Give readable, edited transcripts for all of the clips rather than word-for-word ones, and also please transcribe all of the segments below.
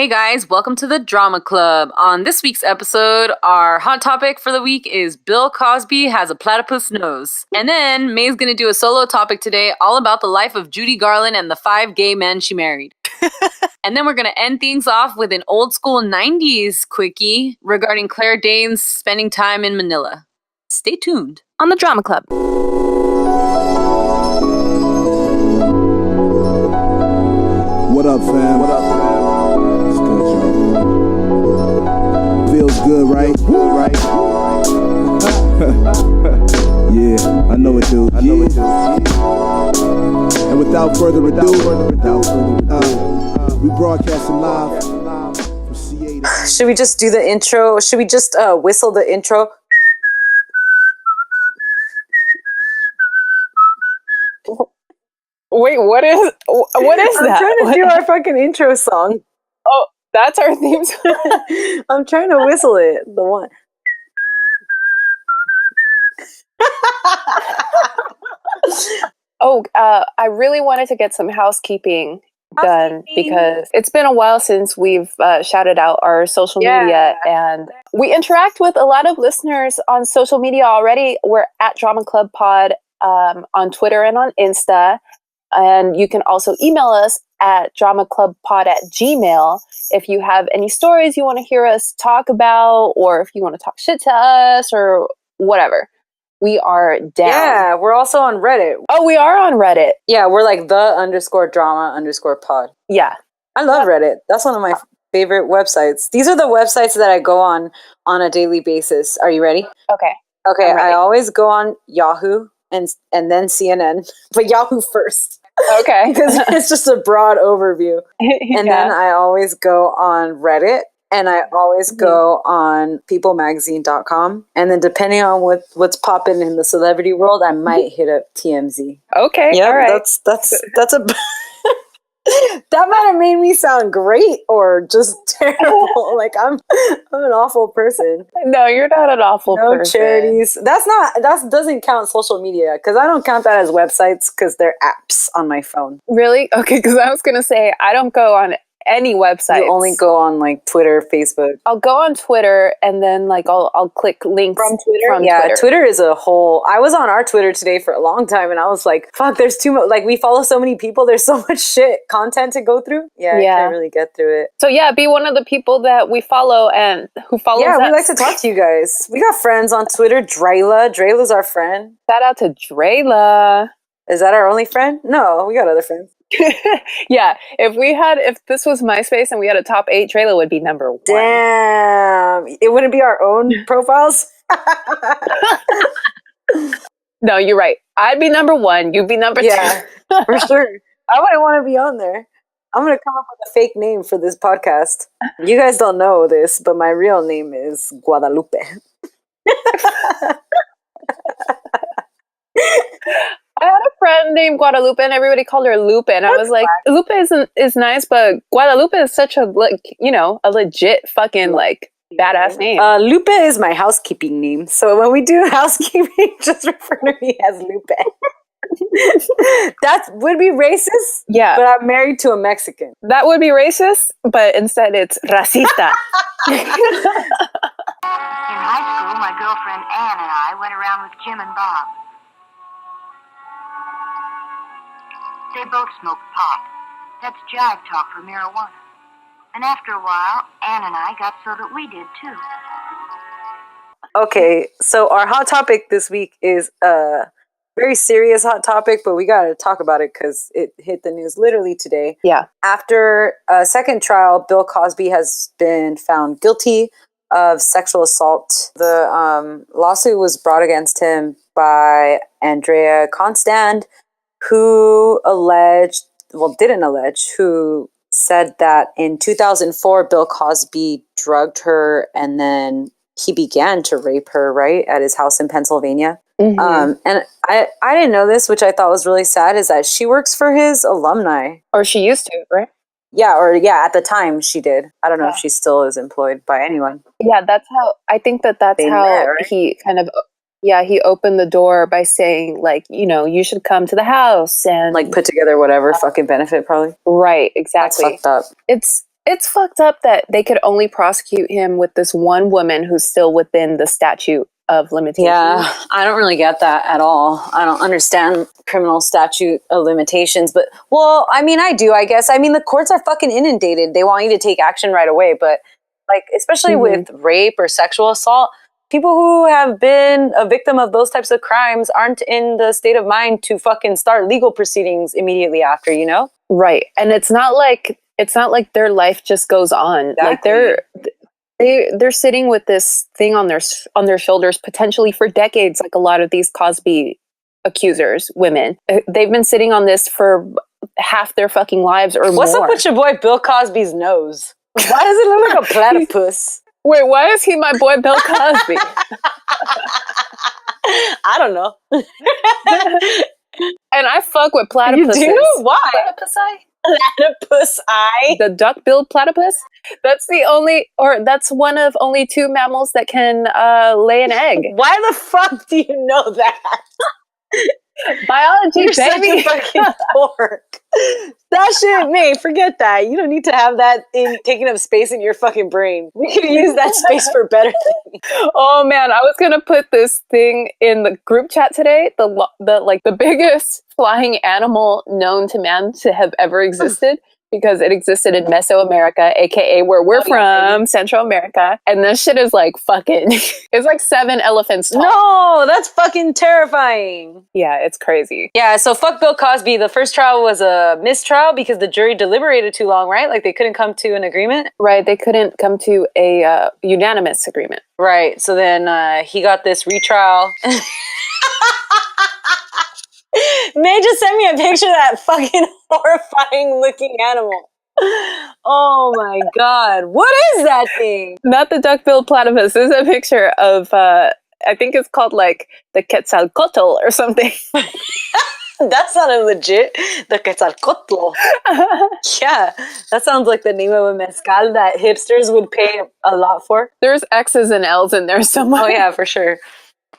Hey guys, welcome to the Drama Club. On this week's episode, our hot topic for the week is Bill Cosby has a platypus nose. And then May's gonna do a solo topic today all about the life of Judy Garland and the 5 gay men she married. And then we're gonna end things off with an old school 90s quickie regarding Claire Danes spending time in Manila. Stay tuned on the Drama Club. What up, fam? What up, fam? It's good, y'all. Feels good, right? Good, right? Yeah, I know it, dude. And without further ado, we broadcasting live from CA. Should we just do the intro? Should we just whistle the intro? Wait, what is that? I'm trying to do our fucking intro song. Oh, that's our theme song. I'm trying to whistle it. The one. I really wanted to get some housekeeping done because it's been a while since we've shouted out our social media, and we interact with a lot of listeners on social media already. We're at Drama Club Pod on Twitter and on Insta. And you can also email us at dramaclubpod@gmail.com if you have any stories you want to hear us talk about, or if you want to talk shit to us or whatever. We are down. Yeah, we're also on Reddit. Oh, we are on Reddit. Yeah, we're like the_drama_pod. Yeah. I love Reddit. That's one of my favorite websites. These are the websites that I go on a daily basis. Are you ready? Okay. Okay, I always go on Yahoo and then CNN, but Yahoo first. Okay. Because it's just a broad overview. And then I always go on Reddit, and I always go on peoplemagazine.com. And then depending on what's popping in the celebrity world, I might hit up TMZ. Okay. Yeah, all right. that's a that might have made me sound great or just terrible. Like I'm an awful person. No, you're not an awful person. No charities. That doesn't count social media, because I don't count that as websites because they're apps on my phone. Really? Okay, because I was gonna say I don't go on any website. You only go on like Twitter, Facebook. I'll go on Twitter, and then like I'll click links from Twitter. Twitter is a whole. I was on our Twitter today for a long time, and I was like, "Fuck, there's too much. Like we follow so many people. There's so much content to go through. Yeah, I can't really get through it. So yeah, be one of the people that we follow and who follows us. Yeah, we like to talk to you guys. We got friends on Twitter. Drayla's our friend. Shout out to Drayla. Is that our only friend? No, we got other friends. Yeah, if this was MySpace and we had a top 8, Drayla would be number 1. Damn, it wouldn't be our own profiles. No, you're right. I'd be number 1. You'd be number 2. Yeah, for sure. I wouldn't want to be on there. I'm gonna come up with a fake name for this podcast. You guys don't know this, but my real name is Guadalupe. I had a friend named Guadalupe, and everybody called her Lupe, and I was like, Lupe is nice, but Guadalupe is such a a legit fucking badass name. Lupe is my housekeeping name, so when we do housekeeping, just refer to me as Lupe. That would be racist. Yeah, but I'm married to a Mexican. That would be racist, but instead it's racista. In high school, my girlfriend Ann and I went around with Jim and Bob. They both smoked pot. That's jive talk for marijuana. And after a while, Ann and I got so that we did too. Okay, so our hot topic this week is a very serious hot topic, but we got to talk about it because it hit the news literally today. Yeah. After a second trial, Bill Cosby has been found guilty of sexual assault. The lawsuit was brought against him by Andrea Constand, who who said that in 2004, Bill Cosby drugged her and then he began to rape her, right, at his house in Pennsylvania. Mm-hmm. And I didn't know this, which I thought was really sad, is that she works for his alumni. Or she used to, right? Yeah, at the time she did. I don't know if she still is employed by anyone. Yeah, that's how he kind of... Yeah, he opened the door by saying, you should come to the house and... put together whatever fucking benefit, probably. Right, exactly. That's fucked up. It's fucked up that they could only prosecute him with this one woman who's still within the statute of limitations. Yeah, I don't really get that at all. I don't understand criminal statute of limitations, but, well, I mean, I do, I guess. I mean, the courts are fucking inundated. They want you to take action right away, but, like, especially with rape or sexual assault, people who have been a victim of those types of crimes aren't in the state of mind to fucking start legal proceedings immediately after, you know? Right. And it's not like their life just goes on. Exactly. Like they're sitting with this thing on their shoulders potentially for decades, like a lot of these Cosby accusers, women. They've been sitting on this for half their fucking lives or more. What's up with your boy Bill Cosby's nose? Why does it look like a platypus? Wait, why is he my boy Bill Cosby? I don't know. And I fuck with platypuses. You do? Why? Platypus eye? Platypus eye? The duck-billed platypus? That's one of only 2 mammals that can lay an egg. Why the fuck do you know that? Biology, You're such baby. a fucking dork. That shit, man, forget that. You don't need to have that taking up space in your fucking brain. We could use that space for better things. Oh man, I was gonna put this thing in the group chat today. The biggest flying animal known to man to have ever existed, because it existed in Mesoamerica, aka where we're from, Central America. And this shit is like fucking, it's like 7 elephants tall. No, that's fucking terrifying. Yeah, it's crazy. Yeah, so fuck Bill Cosby. The first trial was a mistrial because the jury deliberated too long, right? Like they couldn't come to an agreement? Right, they couldn't come to a unanimous agreement. Right, so then he got this retrial. May just sent me a picture of that fucking horrifying looking animal. Oh my god. What is that thing? Not the duck-billed platypus. This is a picture of, I think it's called like the Quetzalcoatl or something. That sounded legit. The Quetzalcoatl. Yeah, that sounds like the name of a mezcal that hipsters would pay a lot for. There's X's and L's in there somewhere. Oh yeah, for sure.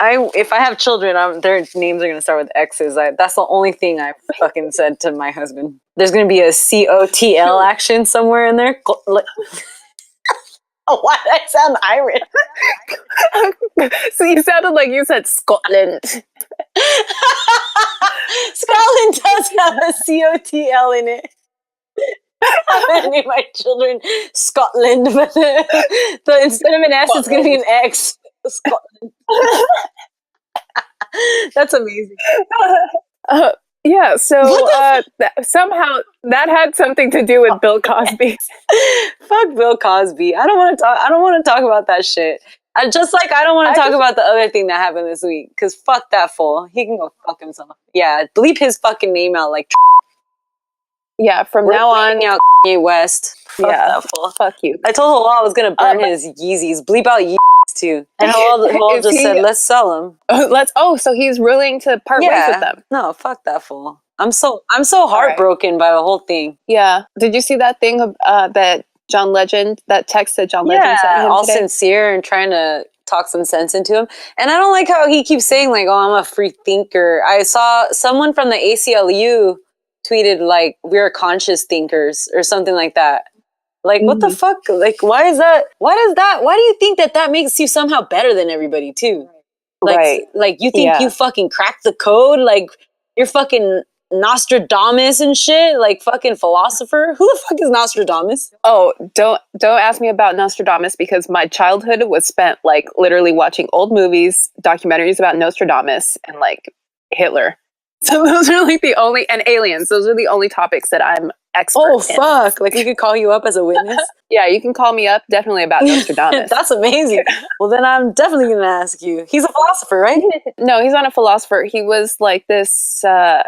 If I have children, their names are going to start with X's. That's the only thing I fucking said to my husband. There's going to be a COTL action somewhere in there. Oh, why did I sound Irish? So you sounded like you said Scotland. Scotland does have a COTL in it. I'm going to name my children Scotland, but instead of an S, it's going to be an X. Scotland. That's amazing. Yeah, so somehow that had something to do with Bill Cosby. Fuck Bill Cosby. I don't want to talk about that shit. I don't want to talk about the other thing that happened this week, because fuck that fool. He can go fuck himself. Yeah, bleep his fucking name out like. Yeah, from now on, out Kanye West. Fuck that fool. Fuck you. I told Halal I was gonna burn his Yeezys. Bleep out Yeezys too. And Halal just said, let's sell them. So he's willing to part ways with them. No, fuck that fool. I'm so heartbroken by the whole thing. Yeah. Did you see that thing that John Legend, that text that John Legend sent him all today? sincere and trying to talk some sense into him. And I don't like how he keeps saying like, oh, I'm a free thinker. I saw someone from the ACLU tweeted like, we're conscious thinkers or something like that. Like, what the fuck? Like, why is that? Why do you think that makes you somehow better than everybody too? Like, like you think you fucking cracked the code? Like, you're fucking Nostradamus and shit? Like, fucking philosopher? Who the fuck is Nostradamus? Oh, don't ask me about Nostradamus, because my childhood was spent like literally watching old movies, documentaries about Nostradamus and like Hitler. So those are like the only, and aliens. Those are the only topics that I'm expert in. Fuck. Like we could call you up as a witness? Yeah, you can call me up definitely about Nostradamus. That's amazing. Well, then I'm definitely going to ask you. He's a philosopher, right? No, he's not a philosopher. He was like this like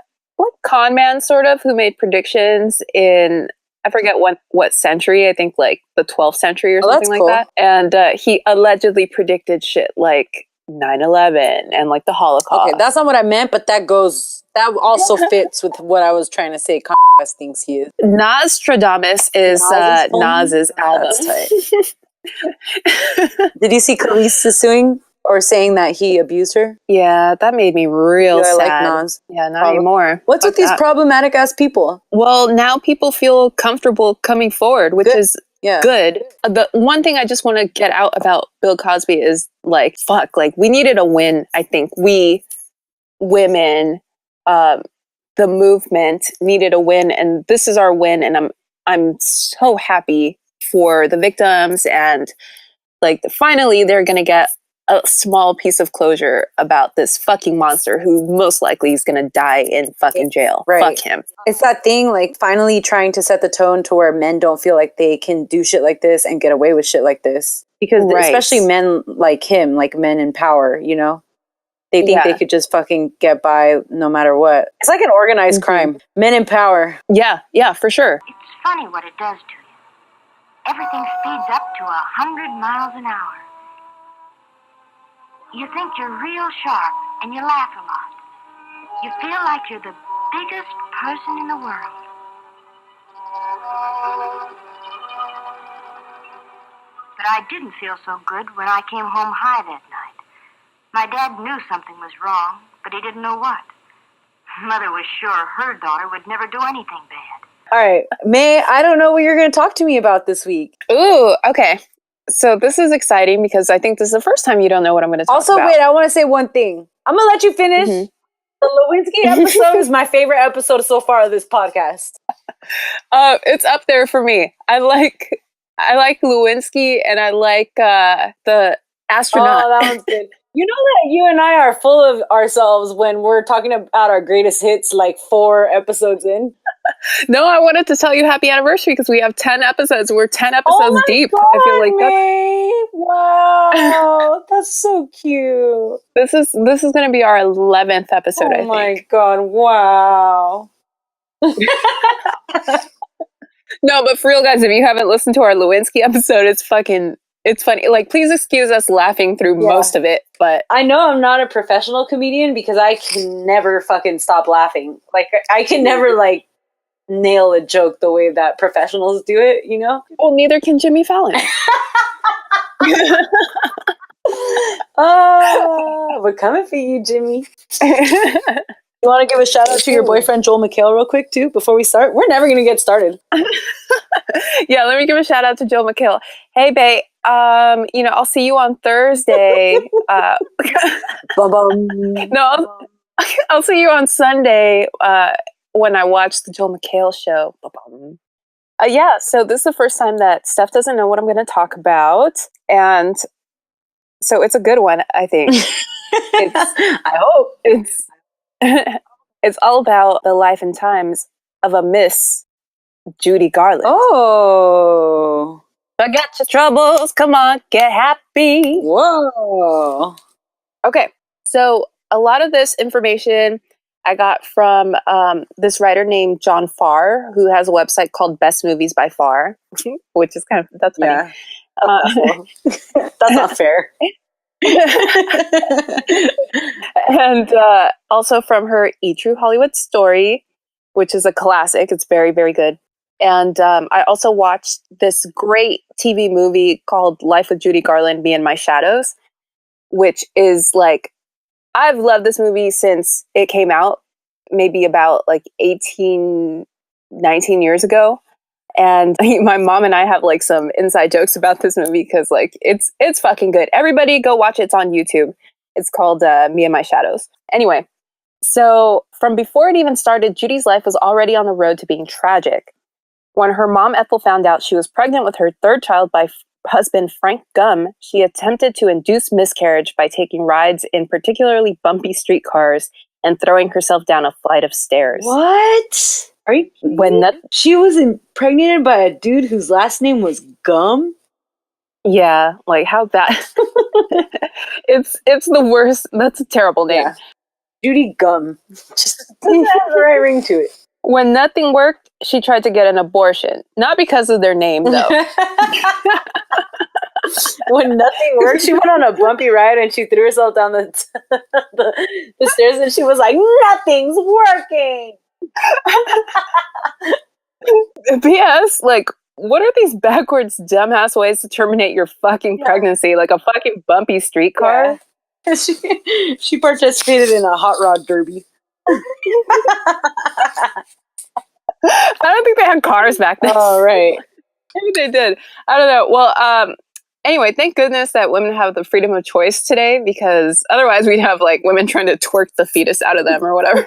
con man sort of, who made predictions in, I forget what century, I think like the 12th century or something like that. And he allegedly predicted shit like 9/11 and like the Holocaust. Okay, that's not what I meant, but that also fits with what I was trying to say. Kanye thinks he is. Nostradamus is Nas's album. That's tight. Did you see Khalees is suing or saying that he abused her. Yeah, that made me real Do I like sad. Nas? Yeah, not anymore. What's with these problematic ass people? Well, now people feel comfortable coming forward, which is good. The one thing I just want to get out about Bill Cosby is like, fuck, like we needed a win. I think we women, the movement needed a win, and this is our win. And I'm so happy for the victims, and like finally they're gonna get a small piece of closure about this fucking monster who most likely is gonna die in fucking jail. Right. Fuck him. It's that thing, like finally trying to set the tone to where men don't feel like they can do shit like this and get away with shit like this. Because especially men like him, like men in power, you know? They think they could just fucking get by no matter what. It's like an organized crime. Men in power. Yeah, for sure. It's funny what it does to you. Everything speeds up to 100 miles an hour. You think you're real sharp, and you laugh a lot. You feel like you're the biggest person in the world. But I didn't feel so good when I came home high that night. My dad knew something was wrong, but he didn't know what. Mother was sure her daughter would never do anything bad. All right, May, I don't know what you're going to talk to me about this week. Ooh, okay. So this is exciting because I think this is the first time you don't know what I'm going to talk about. Also, wait, I want to say one thing. I'm going to let you finish. The Lewinsky episode is my favorite episode so far of this podcast. It's up there for me. I like Lewinsky, and I like the astronaut. Oh, that one's good. You know that you and I are full of ourselves when we're talking about our greatest hits like 4 episodes in. No, I wanted to tell you happy anniversary because we have 10 episodes. We're 10 episodes deep. God, I feel like May. Wow, that's so cute. This is going to be our 11th episode. I think. Oh my God! Wow. No, but for real, guys, if you haven't listened to our Lewinsky episode, it's funny. Like, please excuse us laughing through most of it, but I know I'm not a professional comedian because I can never fucking stop laughing. Like, I can never like nail a joke the way that professionals do it, you know? Well, neither can Jimmy Fallon. We're coming for you, Jimmy. You want to give a shout out to your boyfriend Joel McHale real quick too before we start? We're never going to get started. Yeah, let me give a shout out to Joel McHale. Hey, babe. I'll see you on Thursday. No, I'll see you on Sunday when I watch the Joel McHale show. Yeah, so this is the first time that Steph doesn't know what I'm going to talk about, and so it's a good one, I think. I hope it's all about the life and times of a Miss Judy Garland. Oh. Forget your troubles, come on, get happy. Whoa. Okay, so a lot of this information I got from this writer named John Farr, who has a website called Best Movies by Far, which is that's funny. Yeah. That's not fair. And also from her E! True Hollywood Story, which is a classic. It's very, very good. And I also watched this great TV movie called Life with Judy Garland, Me and My Shadows, which is like, I've loved this movie since it came out, maybe about like 18, 19 years ago. And my mom and I have like some inside jokes about this movie because like it's fucking good. Everybody go watch it. It's on YouTube. It's called Me and My Shadows. Anyway, so from before it even started, Judy's life was already on the road to being tragic. When her mom Ethel found out she was pregnant with her third child by husband Frank Gum, she attempted to induce miscarriage by taking rides in particularly bumpy streetcars and throwing herself down a flight of stairs. What? Are you she was impregnated by a dude whose last name was Gum? Yeah, like how bad? It's the worst. That's a terrible name. Yeah. Judy Gum. Just doesn't have the right ring to it. When nothing worked, she tried to get an abortion. Not because of their name, though. When nothing worked, she went on a bumpy ride and she threw herself down the stairs and she was like, nothing's working. P.S. Like, what are these backwards, dumbass ways to terminate your fucking pregnancy? Like a fucking bumpy streetcar? Yeah. she participated in a hot rod derby. I don't think they had cars back then. Oh, right. Maybe they did. I don't know. Well, anyway, thank goodness that women have the freedom of choice today, because otherwise we'd have like women trying to twerk the fetus out of them or whatever.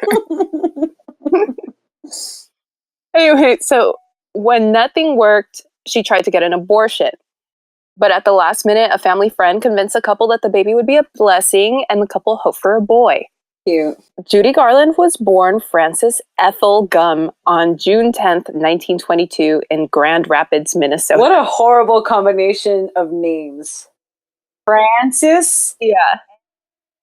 Anyway, so when nothing worked, she tried to get an abortion. But at the last minute, a family friend convinced the couple that the baby would be a blessing, and the couple hoped for a boy. Cute. Judy Garland was born Frances Ethel Gum on June 10th, 1922 in Grand Rapids, Minnesota. What a horrible combination of names. Frances Yeah.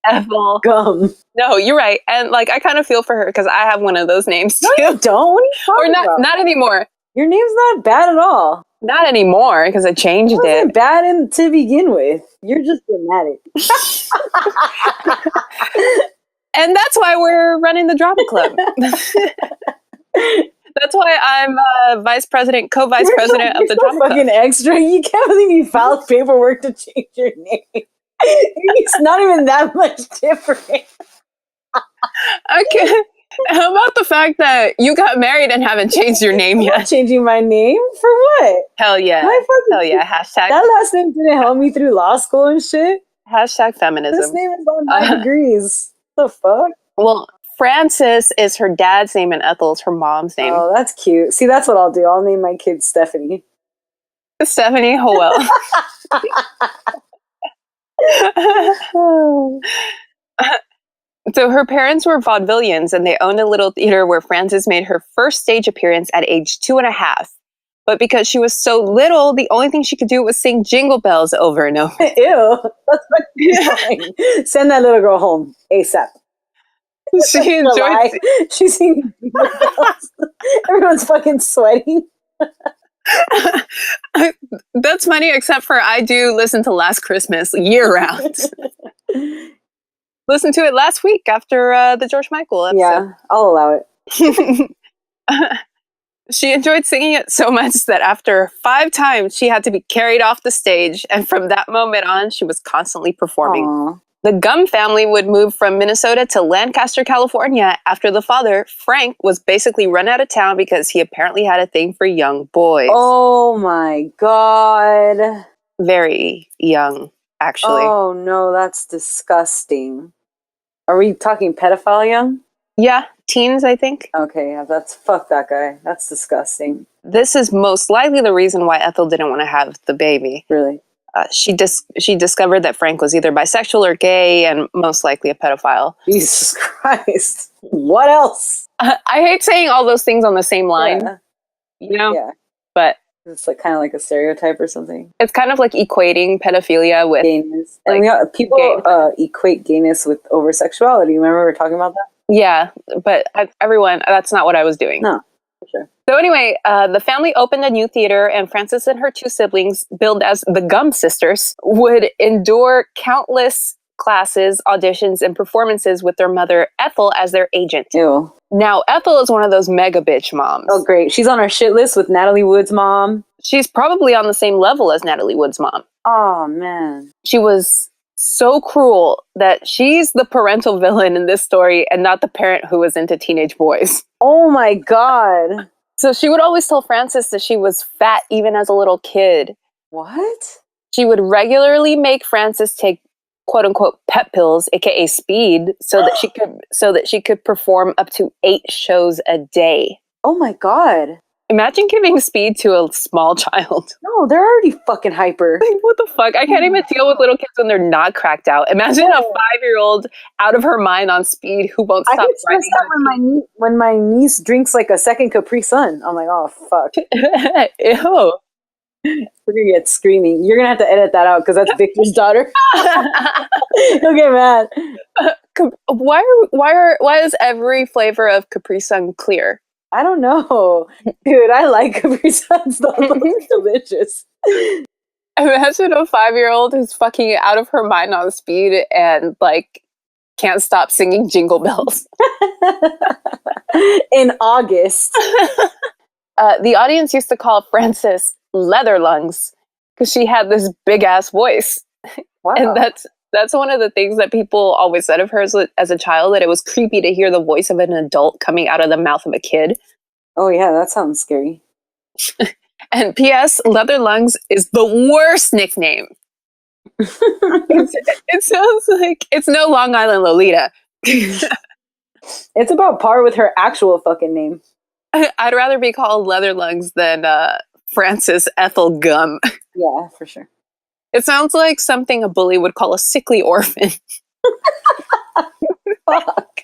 Ethel. Gum. No, you're right. And like, I kind of feel for her because I have one of those names too. No, you don't. What are you Or talking about? not anymore. Your name's not bad at all. Not anymore because I changed It wasn't it. bad to begin with. You're just dramatic. And that's why we're running the drama club. That's why I'm co-vice president of the drama club. Fucking extra. You can't believe you filed paperwork to change your name. It's not even that much different. Okay. How about the fact that you got married and haven't changed your name I'm yet? not changing my name for what? Hell yeah. My fucking- Hell yeah. Hashtag That last name didn't help me through law school and shit. Hashtag This feminism. name is on my degrees. The fuck? Well, Frances is her dad's name and Ethel's her mom's name. Oh, that's cute. See, that's what I'll do. I'll name my kid Stephanie. Stephanie Howell. So her parents were vaudevillians, and they owned a little theater where Frances made her first stage appearance at age 2.5. But because she was so little, the only thing she could do was sing Jingle Bells over and over. Ew. That's fucking fine. Send that little girl home ASAP. She July, enjoyed. she's singing Jingle Bells. Everyone's fucking sweating. That's funny, except for I do listen to Last Christmas year round. Listened to it last week after the George Michael episode. Yeah, I'll allow it. She enjoyed singing it so much that after 5 times, she had to be carried off the stage. And from that moment on, she was constantly performing. Aww. The Gum family would move from Minnesota to Lancaster, California after the father, Frank, was basically run out of town because he apparently had a thing for young boys. Oh my god. Very young, actually. Oh no, that's disgusting. Are we talking pedophile young? Yeah, teens, I think. Okay, yeah, that's fuck that guy. That's disgusting. This is most likely the reason why Ethel didn't want to have the baby. Really. She discovered that Frank was either bisexual or gay, and most likely a pedophile. Jesus Christ. What else? I hate saying all those things on the same line, Yeah. you know? Yeah. But It's like kind of like a stereotype or something. it's kind of like equating pedophilia with... Gayness. Like, And people equate gayness with over-sexuality. Remember we were talking about that? Yeah, but everyone, that's not what I was doing. No, for sure. So anyway, the family opened a new theater, and Frances and her 2 siblings, billed as the Gum Sisters, would endure countless classes, auditions, and performances with their mother, Ethel, as their agent. Ew. Now, Ethel is one of those mega bitch moms. Oh, great. She's on our shit list with Natalie Wood's mom. She's probably on the same level as Natalie Wood's mom. Oh, man. She was so cruel that she's the parental villain in this story and not the parent who was into teenage boys. Oh, my God. So she would always tell Frances that she was fat even as a little kid. What? She would regularly make Frances take quote unquote pep-pills, aka speed, so that she could perform up to 8 shows a day. Oh, my God. Imagine giving speed to a small child. No, they're already fucking hyper. Like, what the fuck? I can't even deal with little kids when they're not cracked out. Imagine a 5-year-old out of her mind on speed who won't I stop get stressed out when my niece drinks like a second Capri Sun. I'm like, oh, fuck. Ew. We're going to get screaming. You're going to have to edit that out because that's Victor's daughter. He'll get mad. Why is every flavor of Capri Sun clear? I don't know. Dude, I like Capri Suns though. Those are delicious. Imagine a 5-year-old who's fucking out of her mind on speed and like can't stop singing Jingle Bells. In August. The audience used to call Frances Leather Lungs because she had this big ass voice. Wow. And That's one of the things that people always said of her as a child, that it was creepy to hear the voice of an adult coming out of the mouth of a kid. Oh, yeah, that sounds scary. And P.S. Leather Lungs is the worst nickname. It sounds like it's no Long Island Lolita. It's about par with her actual fucking name. I'd rather be called Leather Lungs than Frances Ethel Gum. Yeah, for sure. It sounds like something a bully would call a sickly orphan. Fuck.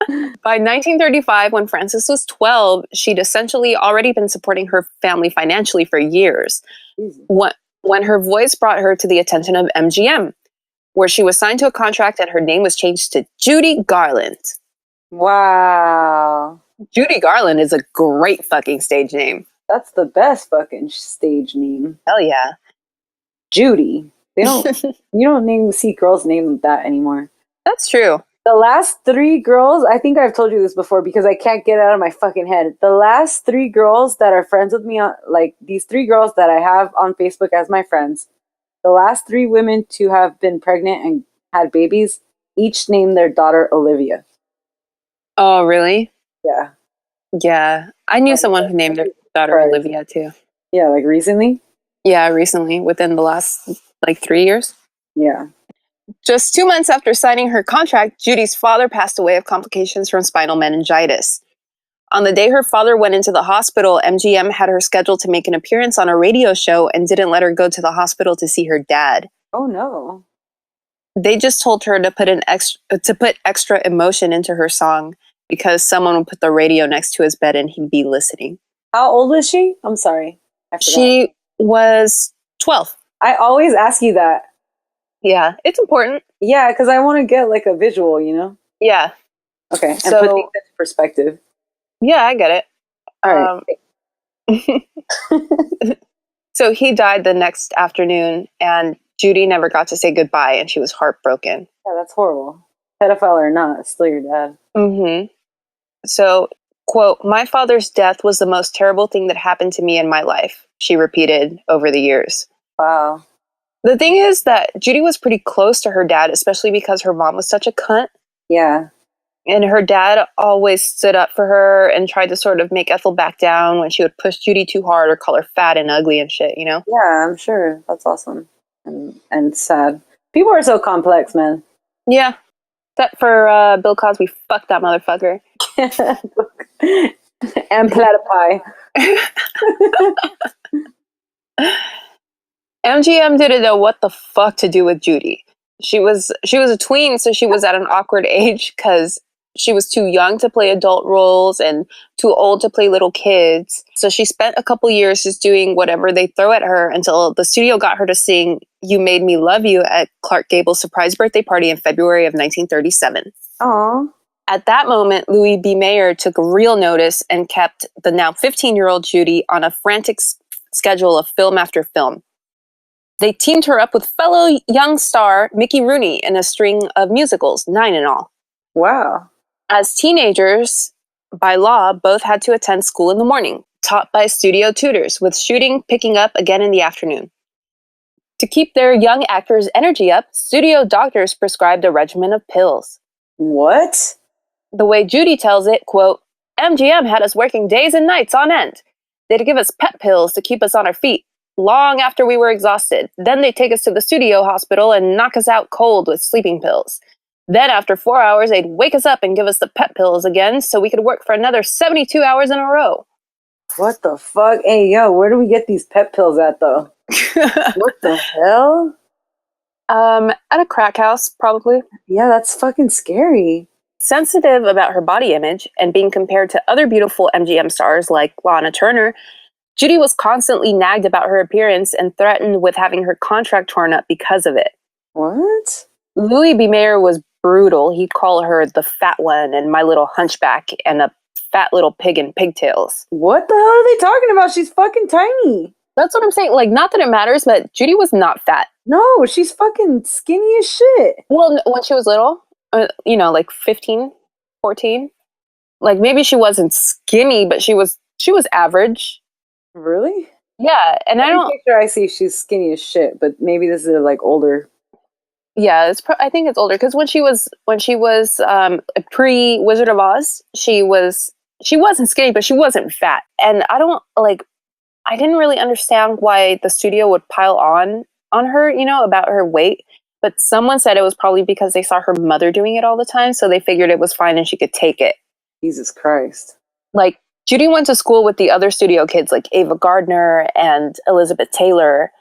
By 1935, when Frances was 12, she'd essentially already been supporting her family financially for years. When her voice brought her to the attention of MGM, where she was signed to a contract and her name was changed to Judy Garland. Wow. Judy Garland is a great fucking stage name. That's the best fucking stage name. Hell yeah. Judy. They don't. You don't see girls named that anymore. That's true. The last 3 girls, I think I've told you this before because I can't get it out of my fucking head. The last 3 girls that are friends with me, like these 3 girls that I have on Facebook as my friends, the last 3 women to have been pregnant and had babies, each named their daughter Olivia. Oh, really? Yeah. Yeah. I knew someone who named their daughter Olivia too. Yeah, like recently? Yeah, recently, within the last 3 years. Yeah. Just 2 months after signing her contract, Judy's father passed away of complications from spinal meningitis. On the day her father went into the hospital, MGM had her scheduled to make an appearance on a radio show and didn't let her go to the hospital to see her dad. Oh, no. They just told her to put extra emotion into her song because someone would put the radio next to his bed and he'd be listening. How old was she? I'm sorry. I forgot. She was 12. I always ask you that. Yeah, it's important. Yeah, because I want to get like a visual, you know? Yeah. Okay, and So, put things into perspective. Yeah, I get it. All right. So he died the next afternoon, and Judy never got to say goodbye, and she was heartbroken. Yeah, that's horrible. Pedophile or not, it's still your dad. Mm-hmm. So, quote, "My father's death was the most terrible thing that happened to me in my life," she repeated over the years. Wow. The thing is that Judy was pretty close to her dad, especially because her mom was such a cunt. Yeah. And her dad always stood up for her and tried to sort of make Ethel back down when she would push Judy too hard or call her fat and ugly and shit, you know? Yeah, I'm sure. That's awesome. And sad. People are so complex, man. Yeah. Except for Bill Cosby. Fuck that motherfucker. And platypi. MGM didn't know what the fuck to do with Judy. She was a tween, so she was at an awkward age because she was too young to play adult roles and too old to play little kids. So she spent a couple years just doing whatever they throw at her until the studio got her to sing "You Made Me Love You" at Clark Gable's surprise birthday party in February of 1937. Aww. At that moment, Louis B. Mayer took real notice and kept the now 15-year-old Judy on a frantic schedule of film after film. They teamed her up with fellow young star Mickey Rooney in a string of musicals, 9 in all. Wow. As teenagers, by law, both had to attend school in the morning, taught by studio tutors, with shooting picking up again in the afternoon. To keep their young actors' energy up, studio doctors prescribed a regimen of pills. What? The way Judy tells it, quote, "MGM had us working days and nights on end. They'd give us pep-pills to keep us on our feet, long after we were exhausted. Then they'd take us to the studio hospital and knock us out cold with sleeping pills. Then after 4 hours, they'd wake us up and give us the pep-pills again so we could work for another 72 hours in a row." What the fuck? Hey, yo, where do we get these pep pills at, though? What the hell? At a crack house, probably. Yeah, that's fucking scary. Sensitive about her body image and being compared to other beautiful MGM stars like Lana Turner, Judy was constantly nagged about her appearance and threatened with having her contract torn up because of it. What? Louis B. Mayer was brutal. He'd call her the fat one and my little hunchback and a fat little pig in pigtails. What the hell are they talking about? She's fucking tiny. That's what I'm saying. Like, not that it matters, but Judy was not fat. No, she's fucking skinny as shit. Well, when she was little, like 15, 14. Like, maybe she wasn't skinny, but she was average. Really? Yeah, and I don't... picture I see she's skinny as shit, but maybe this is like older. Yeah, I think it's older because when she was pre Wizard of Oz, she wasn't skinny, but she wasn't fat. And I didn't really understand why the studio would pile on her, about her weight. But someone said it was probably because they saw her mother doing it all the time, so they figured it was fine and she could take it. Jesus Christ. Like, Judy went to school with the other studio kids, like Ava Gardner and Elizabeth Taylor.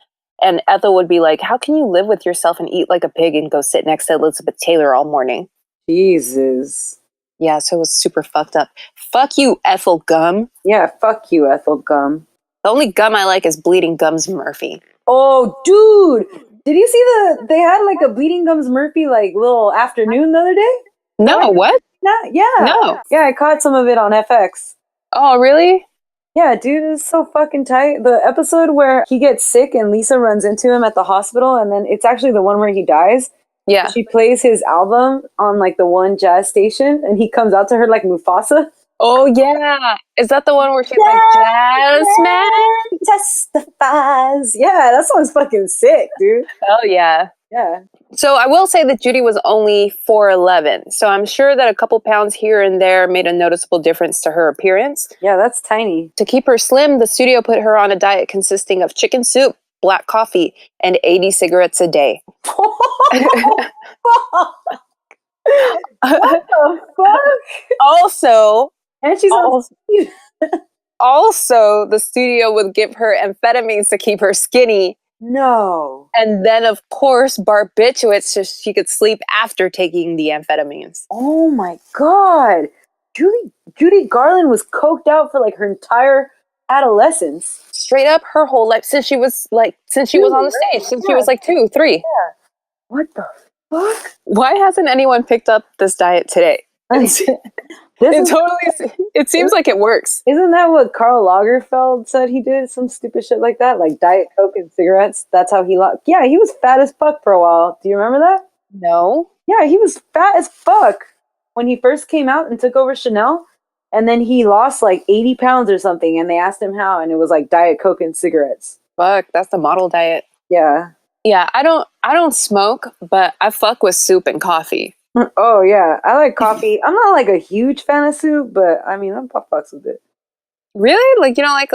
And Ethel would be like, how can you live with yourself and eat like a pig and go sit next to Elizabeth Taylor all morning? Jesus. Yeah, so it was super fucked up. Fuck you, Ethel Gum. Yeah, fuck you, Ethel Gum. The only gum I like is Bleeding Gums Murphy. Oh, dude. Did you see they had like a Bleeding Gums Murphy like little afternoon the other day? No, what? Yeah. No. Yeah, I caught some of it on FX. Oh, really? Yeah, dude, it's so fucking tight. The episode where he gets sick and Lisa runs into him at the hospital, and then it's actually the one where he dies. Yeah. She plays his album on like the one jazz station, and he comes out to her like Mufasa. Oh, yeah. Is that the one where she's like, Jazz Man? Testifies. Yeah, that song's fucking sick, dude. Oh, yeah. Yeah. So I will say that Judy was only 4'11", so I'm sure that a couple pounds here and there made a noticeable difference to her appearance. Yeah, that's tiny. To keep her slim, the studio put her on a diet consisting of chicken soup, black coffee, and 80 cigarettes a day. What the fuck? Also, And she's also, the studio would give her amphetamines to keep her skinny. No. And then, of course, barbiturates so she could sleep after taking the amphetamines. Oh my god. Judy Garland was coked out for like her entire adolescence. Straight up her whole life since she was on the stage, since she was like 2, 3. Yeah. What the fuck? Why hasn't anyone picked up this diet today? It seems like it works. Isn't that what Karl Lagerfeld said he did? Some stupid shit like that? Like Diet Coke and cigarettes? That's how he lost. Yeah, he was fat as fuck for a while. Do you remember that? No. Yeah, he was fat as fuck when he first came out and took over Chanel. And then he lost like 80 pounds or something. And they asked him how. And it was like Diet Coke and cigarettes. Fuck, that's the model diet. Yeah. Yeah, I don't smoke, but I fuck with soup and coffee. Oh, yeah. I like coffee. I'm not like a huge fan of soup, but I mean, I'm fucks with it. Really? Like you don't like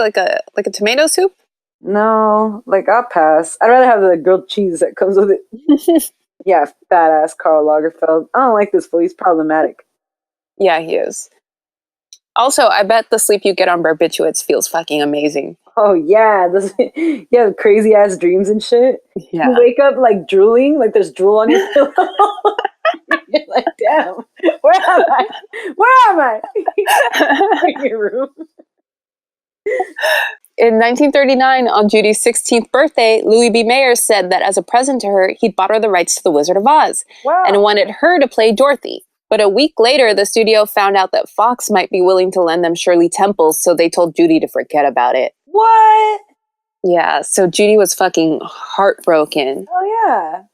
a tomato soup? No, like I'll pass. I'd rather have the grilled cheese that comes with it. Yeah, fat ass Karl Lagerfeld. I don't like this fool. He's problematic. Yeah, he is. Also, I bet the sleep you get on barbiturates feels fucking amazing. Oh yeah, you have crazy ass dreams and shit. Yeah. You wake up like drooling, like there's drool on your pillow. You're like, damn, where am I? Where am I? In your room. In 1939, on Judy's 16th birthday, Louis B. Mayer said that as a present to her, he'd bought her the rights to The Wizard of Oz Wow. and wanted her to play Dorothy. But a week later, the studio found out that Fox might be willing to lend them Shirley Temple, so they told Judy to forget about it. What? Yeah, so Judy was fucking heartbroken. Oh yeah.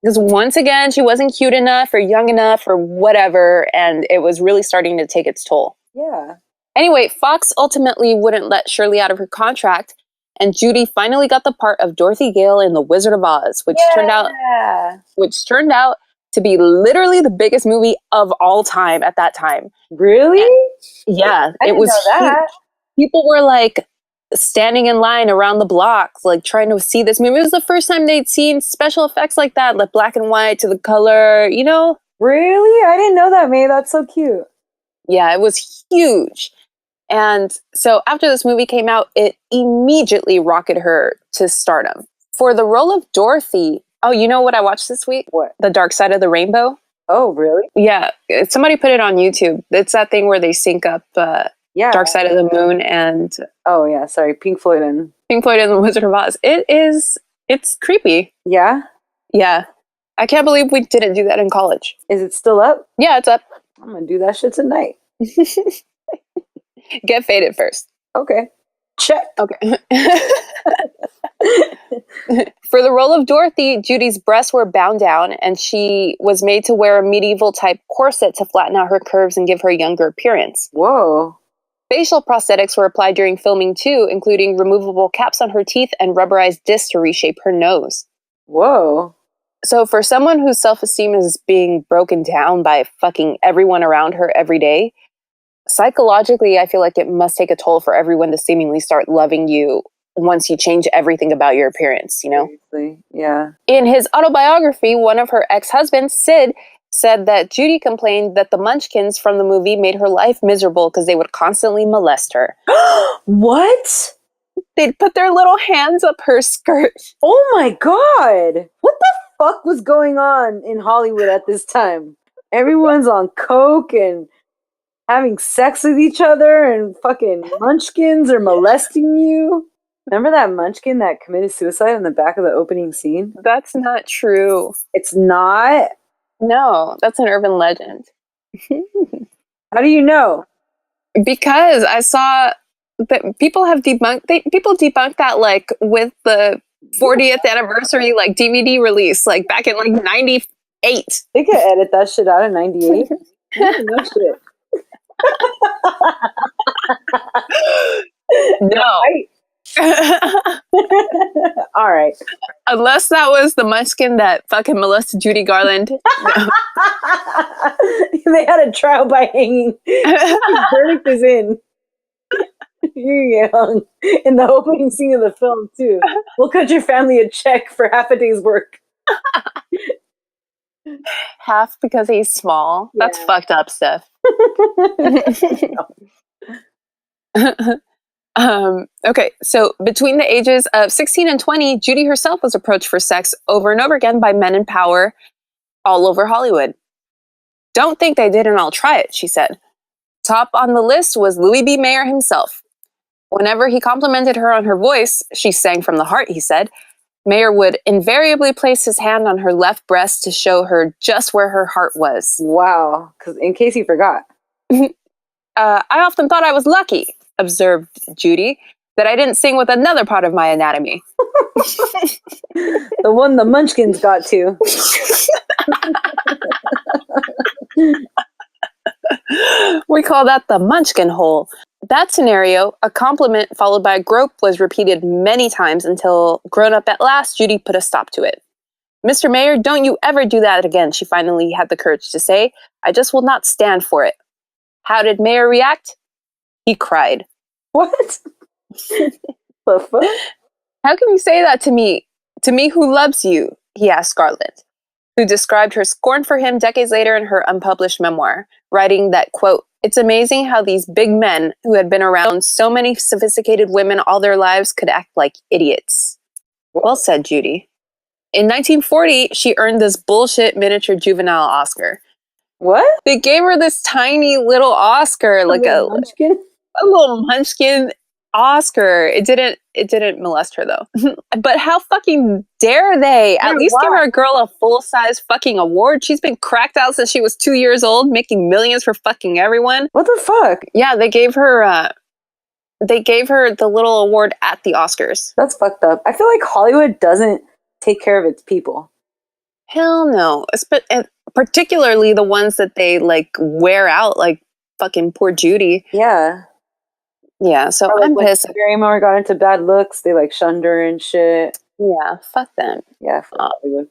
Because once again, she wasn't cute enough or young enough or whatever, and it was really starting to take its toll. Yeah. Anyway, Fox ultimately wouldn't let Shirley out of her contract, and Judy finally got the part of Dorothy Gale in The Wizard of Oz, which turned out to be literally the biggest movie of all time at that time. Really? Yeah, I didn't know that. huge. People were like standing in line around the block, like trying to see this movie. It was the first time they'd seen special effects like that, like black and white to the color, you know? Really? I didn't know that, May. That's so cute. Yeah, it was huge. And so after this movie came out, it immediately rocketed her to stardom. For the role of Dorothy, oh, you know what I watched this week? What? The Dark Side of the Rainbow. Oh, really? Yeah, somebody put it on YouTube. It's that thing where they sync up Yeah. Dark Side of the Moon and Oh, yeah. Sorry. Pink Floyd and... Pink Floyd and The Wizard of Oz. It's creepy. Yeah? Yeah. I can't believe we didn't do that in college. Is it still up? Yeah, it's up. I'm going to do that shit tonight. Get faded first. Okay. Check. Okay. For the role of Dorothy, Judy's breasts were bound down and she was made to wear a medieval type corset to flatten out her curves and give her a younger appearance. Whoa. Facial prosthetics were applied during filming too, including removable caps on her teeth and rubberized discs to reshape her nose. Whoa. So for someone whose self-esteem is being broken down by fucking everyone around her every day, psychologically, I feel like it must take a toll for everyone to seemingly start loving you once you change everything about your appearance, you know? Seriously, yeah. In his autobiography, one of her ex-husbands, Sid, said that Judy complained that the Munchkins from the movie made her life miserable because they would constantly molest her. What? They'd put their little hands up her skirt. Oh my god! What the fuck was going on in Hollywood at this time? Everyone's on coke and having sex with each other, and fucking munchkins are molesting you. Remember that munchkin that committed suicide in the back of the opening scene? That's not true. It's not? No, that's an urban legend. How do you know? Because I saw that people have people debunked that like with the 40th anniversary like DVD release like back in like 98. They could edit that shit out in 98. No shit. No. All right. Unless that was the munchkin that fucking molested Judy Garland. No. They had a trial by hanging. The verdict is in. You get hung in the opening scene of the film too. We'll cut your family a check for half a day's work. Half because he's small. Yeah. That's fucked up stuff. Okay, so between the ages of 16 and 20, Judy herself was approached for sex over and over again by men in power all over Hollywood. Don't think they didn't all try it, she said. Top on the list was Louis B. Mayer himself. Whenever he complimented her on her voice, she sang from the heart, he said. Mayer would invariably place his hand on her left breast to show her just where her heart was. Wow, because in case you forgot. I often thought I was lucky, observed Judy, that I didn't sing with another part of my anatomy. The one the munchkins got to. We call that the munchkin hole. That scenario, a compliment followed by a grope, was repeated many times until, grown up at last, Judy put a stop to it. Mr. Mayer, don't you ever do that again, she finally had the courage to say. I just will not stand for it. How did Mayer react? He cried. What? The fuck? How can you say that to me? To me who loves you? He asked Garland, who described her scorn for him decades later in her unpublished memoir, writing that, quote, it's amazing how these big men who had been around so many sophisticated women all their lives could act like idiots. Well said, Judy. In 1940, she earned this bullshit miniature juvenile Oscar. What? They gave her this tiny little Oscar, like a munchkin? A little munchkin Oscar. It didn't molest her though. But how fucking dare they? At least give our girl a full-size fucking award. She's been cracked out since she was 2 years old, making millions for fucking everyone. What the fuck? Yeah, they gave her the little award at the Oscars. That's fucked up. I feel like Hollywood doesn't take care of its people. Hell no. Particularly the ones that they like wear out, like fucking poor Judy. Yeah. Yeah, so or, like, I'm pissed. Barrymore got into bad looks. They like shunned her and shit. Yeah, fuck them. Yeah, fuck Hollywood.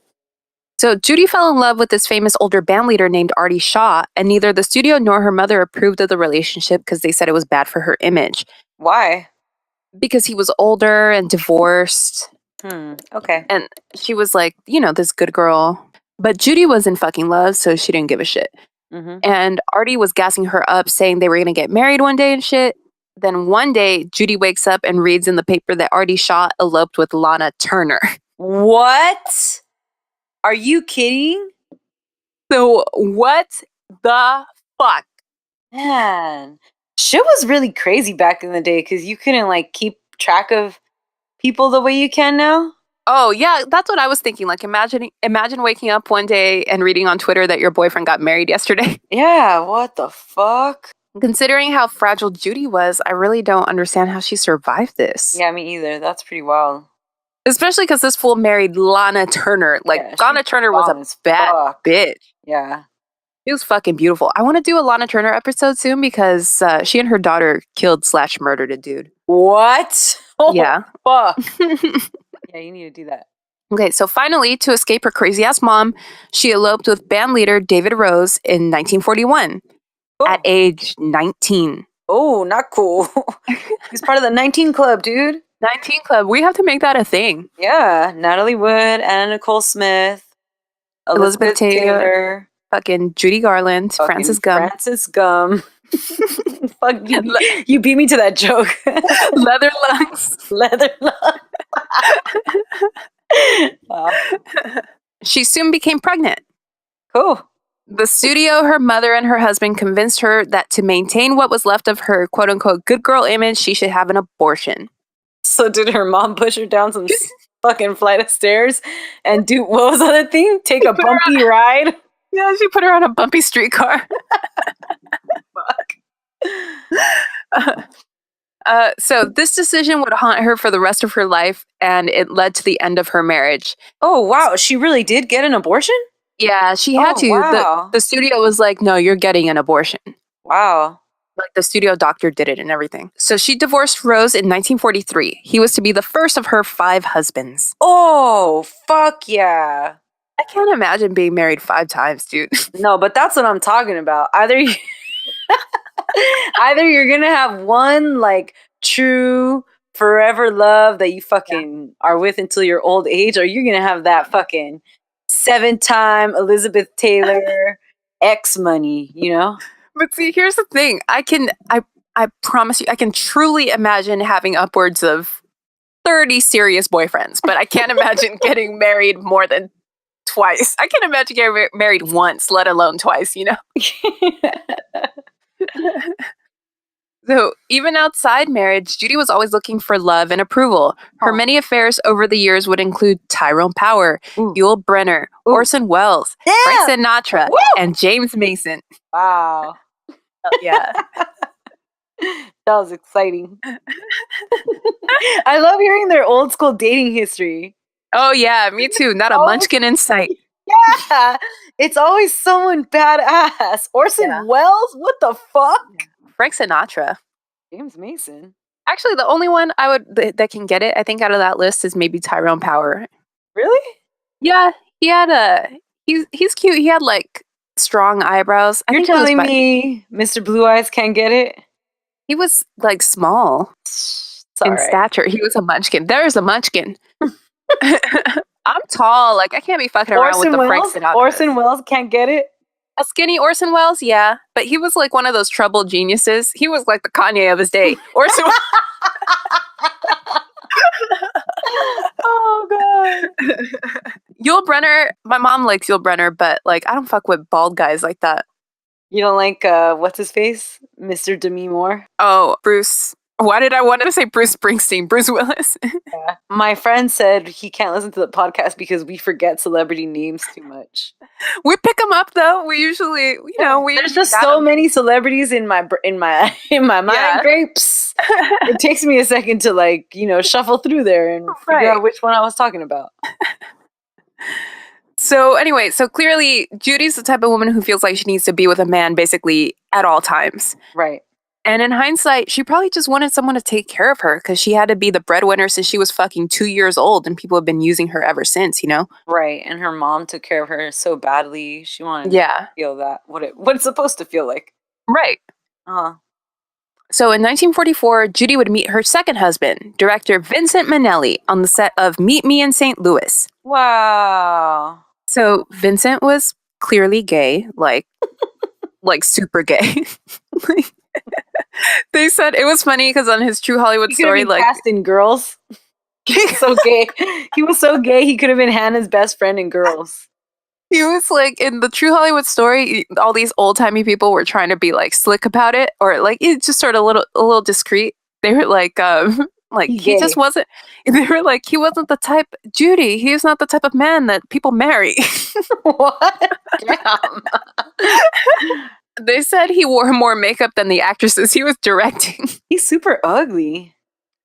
So Judy fell in love with this famous older band leader named Artie Shaw, and neither the studio nor her mother approved of the relationship because they said it was bad for her image. Why? Because he was older and divorced. Okay. And she was like, this good girl. But Judy was in fucking love, so she didn't give a shit. Mm-hmm. And Artie was gassing her up, saying they were going to get married one day and shit. Then one day, Judy wakes up and reads in the paper that Artie Shaw eloped with Lana Turner. What? Are you kidding? So what the fuck? Man, shit was really crazy back in the day because you couldn't like keep track of people the way you can now. Oh yeah, that's what I was thinking. Like imagine waking up one day and reading on Twitter that your boyfriend got married yesterday. Yeah, what the fuck? Considering how fragile Judy was, I really don't understand how she survived this. Yeah, me either. That's pretty wild. Especially because this fool married Lana Turner. Like, Yeah, Lana Turner was a bad bitch. Yeah. She was fucking beautiful. I want to do a Lana Turner episode soon because she and her daughter killed/murdered a dude. What? Oh, Yeah. fuck. Yeah, you need to do that. Okay, so finally, to escape her crazy-ass mom, she eloped with band leader David Rose in 1941 at age 19. Oh, not cool. He's part of the 19 Club, dude. 19 Club. We have to make that a thing. Yeah, Natalie Wood, Anna Nicole Smith, Elizabeth Taylor, fucking Judy Garland, Frances Gum. Frances Gum. Fuck, you beat me to that joke. Leather lungs. Leather lungs. Wow. She soon became pregnant. Cool. The studio, her mother, and her husband convinced her that to maintain what was left of her quote-unquote good girl image, she should have an abortion. So did her mom push her down some fucking flight of stairs and do, what was the other thing? Take a bumpy ride? Yeah, she put her on a bumpy streetcar. Fuck. So this decision would haunt her for the rest of her life, and it led to the end of her marriage. Oh, wow. She really did get an abortion? Yeah, she had to. Wow. The studio was like, no, you're getting an abortion. Wow. Like the studio doctor did it and everything. So she divorced Rose in 1943. He was to be the first of her 5 husbands. Oh, fuck yeah. I can't imagine being married 5 times, dude. No, but that's what I'm talking about. Either you're gonna have one like true forever love that you fucking are with until your old age, or you're gonna have that fucking 7-time Elizabeth Taylor X money, you know? But see, here's the thing. I promise you, I can truly imagine having upwards of 30 serious boyfriends, but I can't imagine getting married more than twice. I can't imagine getting married once, let alone twice, you know? So even outside marriage, Judy was always looking for love and approval. Her many affairs over the years would include Tyrone Power, Yul Brynner, Orson Welles, Frank Sinatra, and James Mason. Wow. Yeah. That was exciting. I love hearing their old school dating history. Oh yeah, me too. Not a munchkin in sight. Yeah. It's always someone badass. Orson Welles? What the fuck? Frank Sinatra. James Mason. Actually, the only one that can get it, I think, out of that list is maybe Tyrone Power. Really? Yeah, he had he's cute. He had like strong eyebrows. You're telling me Mr. Blue Eyes can't get it? He was like small in stature. He was a munchkin. There's a munchkin. I'm tall. Like I can't be fucking around with the Frank Sinatra. Orson Welles can't get it? A skinny Orson Welles, yeah. But he was like one of those troubled geniuses. He was like the Kanye of his day. Orson Oh, God. Yul Brynner, my mom likes Yul Brynner, but like I don't fuck with bald guys like that. You don't like, what's his face? Mr. Demi Moore? Oh, Bruce. Why did I want to say Bruce Springsteen? Bruce Willis. Yeah. My friend said he can't listen to the podcast because we forget celebrity names too much. We pick them up though. We usually, you know, there's just so many celebrities in my mind grapes. It takes me a second to like, you know, shuffle through there and figure out which one I was talking about. So anyway, so clearly Judy's the type of woman who feels like she needs to be with a man basically at all times. Right. And in hindsight, she probably just wanted someone to take care of her because she had to be the breadwinner since she was fucking 2 years old and people have been using her ever since, you know? Right. And her mom took care of her so badly. She wanted to feel that, what it's supposed to feel like. Right. Uh-huh. So in 1944, Judy would meet her second husband, director Vincent Minnelli, on the set of Meet Me in St. Louis. Wow. So Vincent was clearly gay, like super gay. They said it was funny because on his True Hollywood Story, like cast in Girls. He's so gay. He was so gay. He could have been Hannah's best friend in Girls. He was like in the True Hollywood Story. All these old timey people were trying to be like slick about it, or like it just sort of a little discreet. They were like he just wasn't. They were like he wasn't the type. Judy, he was not the type of man that people marry. What? Damn. They said he wore more makeup than the actresses he was directing. He's super ugly.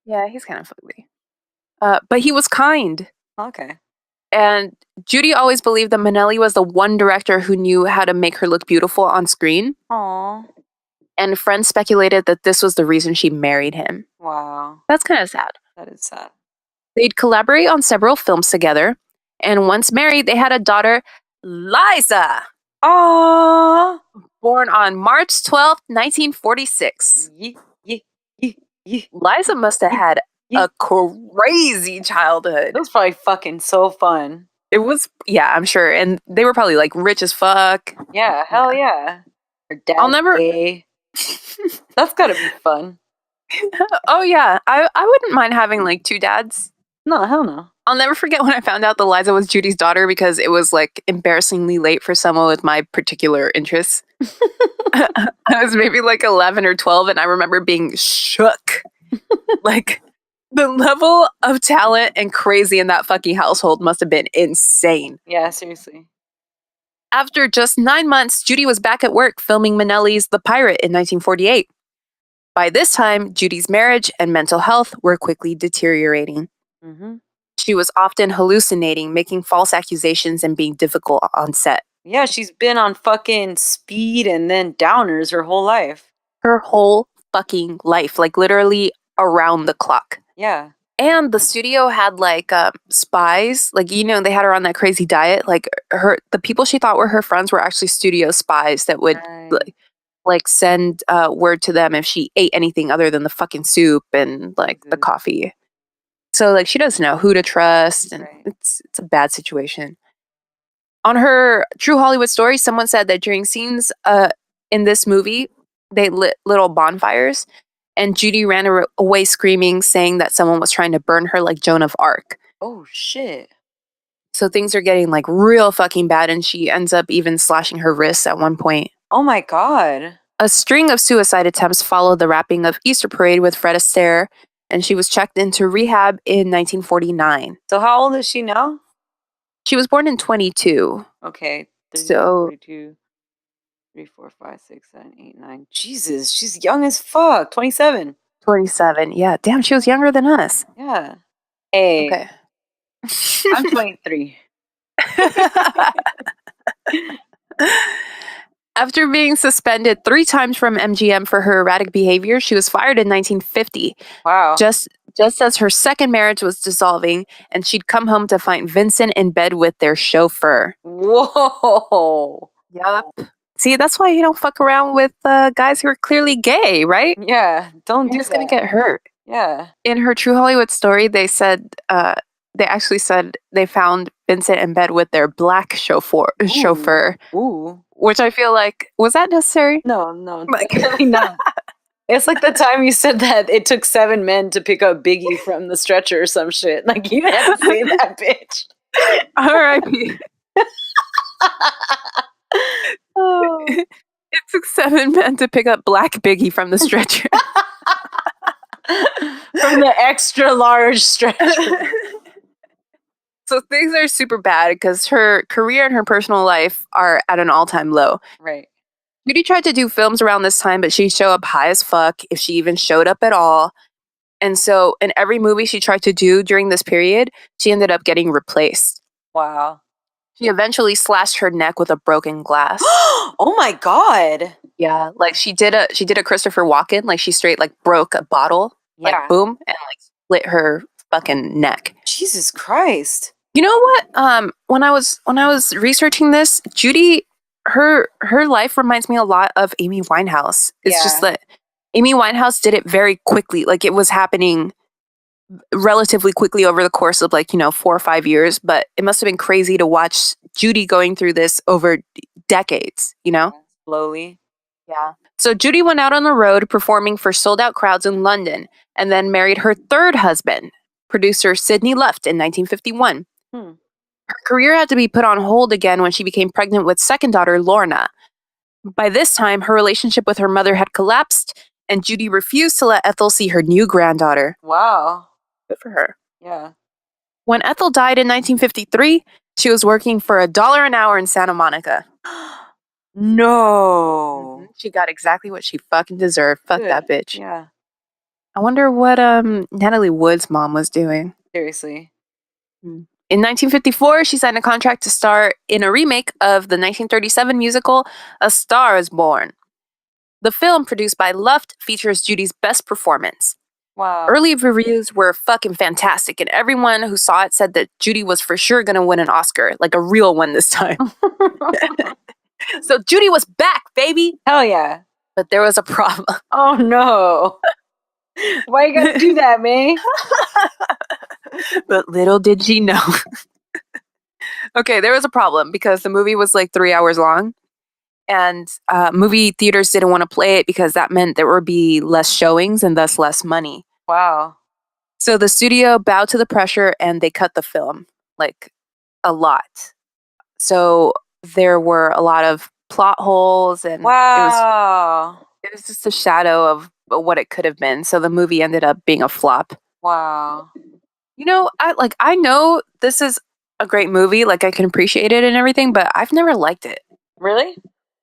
Yeah, he's kind of ugly. But he was kind. Okay. And Judy always believed that Minnelli was the one director who knew how to make her look beautiful on screen. Aww. And friends speculated that this was the reason she married him. Wow. That's kind of sad. That is sad. They'd collaborate on several films together. And once married, they had a daughter, Liza. Aww. Born on March 12th, 1946. Liza must have had a crazy childhood. It was probably fucking so fun. It was, yeah, I'm sure. And they were probably like rich as fuck. Yeah, hell yeah. Her dad's gay. That's gotta be fun. Oh yeah, I wouldn't mind having like 2 dads. No, hell no. I'll never forget when I found out that Liza was Judy's daughter because it was like embarrassingly late for someone with my particular interests. I was maybe like 11 or 12 and I remember being shook. Like the level of talent and crazy in that fucking household must have been insane. Yeah, seriously. After just 9 months, Judy was back at work filming Minnelli's The Pirate in 1948. By this time, Judy's marriage and mental health were quickly deteriorating. Mm-hmm. She was often hallucinating, making false accusations, and being difficult on set. Yeah, she's been on fucking speed and then downers her whole life. Her whole fucking life, like literally around the clock. Yeah. And the studio had like spies, like, you know, they had her on that crazy diet. Like the people she thought were her friends were actually studio spies that would like send word to them if she ate anything other than the fucking soup and like the coffee. So like she doesn't know who to trust, and it's a bad situation. On her True Hollywood Story, someone said that during scenes in this movie, they lit little bonfires, and Judy ran away screaming, saying that someone was trying to burn her like Joan of Arc. Oh shit. So things are getting like real fucking bad, and she ends up even slashing her wrists at one point. Oh my god. A string of suicide attempts followed the wrapping of Easter Parade with Fred Astaire, and she was checked into rehab in 1949. So how old is she now? She was born in 22. Okay. 30, so 42, 3, 4, 5, 6, 7, 8, 9. Jesus, she's young as fuck. 27. 27. Yeah, damn, she was younger than us. Yeah. Hey. Okay. I'm 23. After being suspended 3 times from MGM for her erratic behavior, she was fired in 1950. Wow. Just as her second marriage was dissolving, and she'd come home to find Vincent in bed with their chauffeur. Whoa. Yup. See, that's why you don't fuck around with guys who are clearly gay, right? Yeah, don't You're do just that. gonna get hurt. Yeah. In her True Hollywood Story, they said they actually said they found Vincent in bed with their black chauffeur. Ooh. Which I feel like, was that necessary? No, definitely not. It's like the time you said that it took 7 men to pick up Biggie from the stretcher or some shit. Like, you had to say that, bitch. R.I.P. Oh. It took 7 men to pick up Black Biggie from the stretcher. From the extra large stretcher. So things are super bad because her career and her personal life are at an all-time low. Right. Judy tried to do films around this time, but she'd show up high as fuck if she even showed up at all. And so in every movie she tried to do during this period, she ended up getting replaced. Wow. She eventually slashed her neck with a broken glass. Oh my god. Yeah, like she did a Christopher Walken, like she straight like broke a bottle, like boom, and like split her fucking neck. Jesus Christ. You know what? When I was researching this, Judy, her life reminds me a lot of Amy Winehouse. It's just that Amy Winehouse did it very quickly. Like it was happening relatively quickly over the course of 4 or 5 years, but it must have been crazy to watch Judy going through this over decades, Slowly. Yeah. So Judy went out on the road performing for sold-out crowds in London and then married her third husband, producer Sidney Luft, in 1951. Her career had to be put on hold again when she became pregnant with second daughter Lorna. By this time, her relationship with her mother had collapsed, and Judy refused to let Ethel see her new granddaughter. Wow. Good for her. Yeah. When Ethel died in 1953, she was working for $1 an hour in Santa Monica. No. She got exactly what she fucking deserved. Fuck that bitch. Yeah. I wonder what Natalie Wood's mom was doing. Seriously. In 1954, she signed a contract to star in a remake of the 1937 musical A Star is Born. The film, produced by Luft, features Judy's best performance. Wow. Early reviews were fucking fantastic, and everyone who saw it said that Judy was for sure gonna win an Oscar, like a real one this time. So Judy was back, baby! Hell yeah. But there was a problem. Oh no. Why you gotta do that, man? But little did she know. Okay, there was a problem because the movie was like 3 hours long. And movie theaters didn't want to play it because that meant there would be less showings and thus less money. Wow. So the studio bowed to the pressure and they cut the film, like a lot. So there were a lot of plot holes and Wow. it was just a shadow of what it could have been. So the movie ended up being a flop. Wow. You know, I know this is a great movie, like I can appreciate it and everything, but I've never liked it. Really?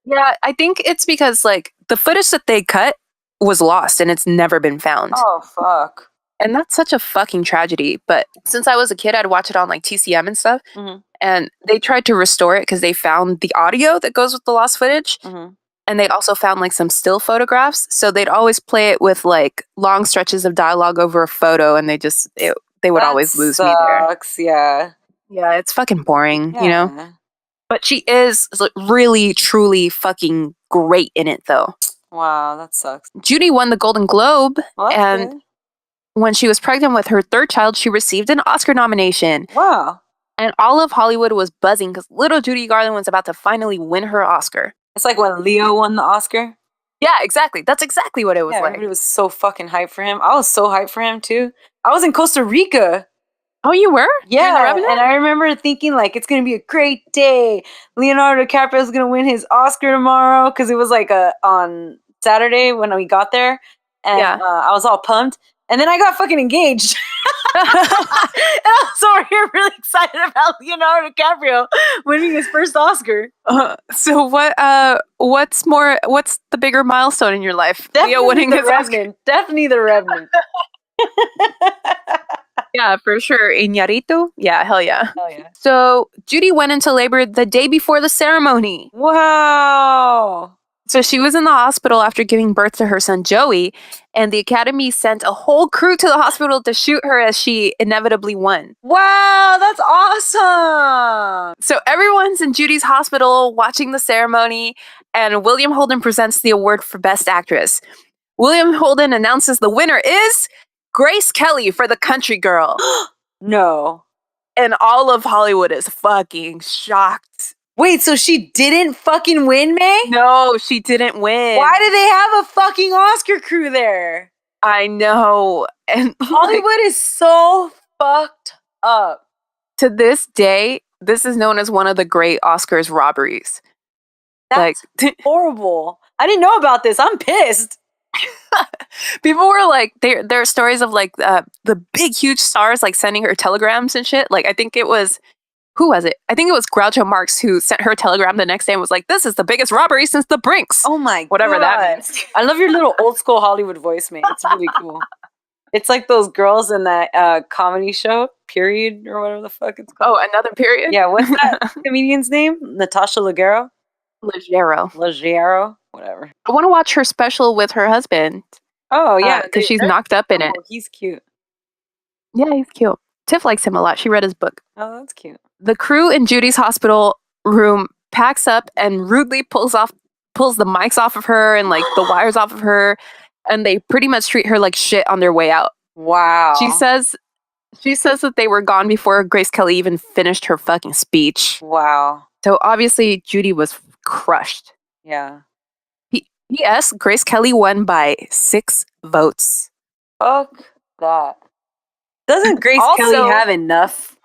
Yeah, I think it's because like the footage that they cut was lost and it's never been found. Oh fuck. And that's such a fucking tragedy. But since I was a kid, I'd watch it on like TCM and stuff. Mhm. And they tried to restore it because they found the audio that goes with the lost footage. Mhm. And they also found like some still photographs. So they'd always play it with like long stretches of dialogue over a photo and they would always lose me there. Sucks, yeah. Yeah, it's fucking boring, you know? Yeah. But she is like, really, truly fucking great in it, though. Wow, that sucks. Judy won the Golden Globe, Well, that's and good. when she was pregnant with her third child, she received an Oscar nomination. Wow. And all of Hollywood was buzzing because little Judy Garland was about to finally win her Oscar. It's like when Leo won the Oscar. Yeah, exactly. That's exactly what it was Yeah, like. everybody was so fucking hyped for him. I was so hyped for him too. I was in Costa Rica. Oh, you were? During the Yeah, Revenant? and I remember thinking like it's gonna be a great day. Leonardo DiCaprio is gonna win his Oscar tomorrow because it was like on Saturday when we got there, and Yeah. I was all pumped. And then I got fucking engaged. And I was over here really excited about Leonardo DiCaprio winning his first Oscar. So what's the bigger milestone in your life? Leo winning the his Oscar? Revenant. Definitely the Revenant. Yeah, for sure. Iñárritu? Yeah, hell yeah. Hell yeah. So Judy went into labor the day before the ceremony. Wow. So she was in the hospital after giving birth to her son Joey, and the Academy sent a whole crew to the hospital to shoot her as she inevitably won. Wow, that's awesome. So everyone's in Judy's hospital watching the ceremony, and William Holden presents the award for Best Actress. William Holden announces the winner is Grace Kelly for The Country Girl. No. And all of Hollywood is fucking shocked. Wait, so she didn't fucking win, May? No, she didn't win. Why do they have a fucking Oscar crew there? I know. And Hollywood is so fucked up. to this day, this is known as one of the great Oscars robberies. That's horrible. I didn't know about this. I'm pissed. People were like, there are stories of like the big, huge stars like sending her telegrams and shit. Like, I think it was, who was it? I think it was Groucho Marx who sent her a telegram the next day and was like, this is the biggest robbery since the Brinks. Oh my Whatever God. that means. I love your little old school Hollywood voice, man. It's really cool. It's like those girls in that comedy show, Period, or whatever the fuck it's called. Oh, another period? Yeah, what's that comedian's name? Natasha Leggero? Leggero. Whatever. I want to watch her special with her husband. Oh, yeah. Because she's knocked up in it. Oh, he's cute. Yeah, he's cute. Tiff likes him a lot. She read his book. Oh, that's cute. The crew in Judy's hospital room packs up and rudely pulls the mics off of her and like the wires off of her, and they pretty much treat her like shit on their way out. Wow. She says that they were gone before Grace Kelly even finished her fucking speech. Wow. So obviously Judy was crushed. Yeah. P.S. Grace Kelly won by 6 votes. Fuck that. Doesn't Grace Also- Kelly have enough?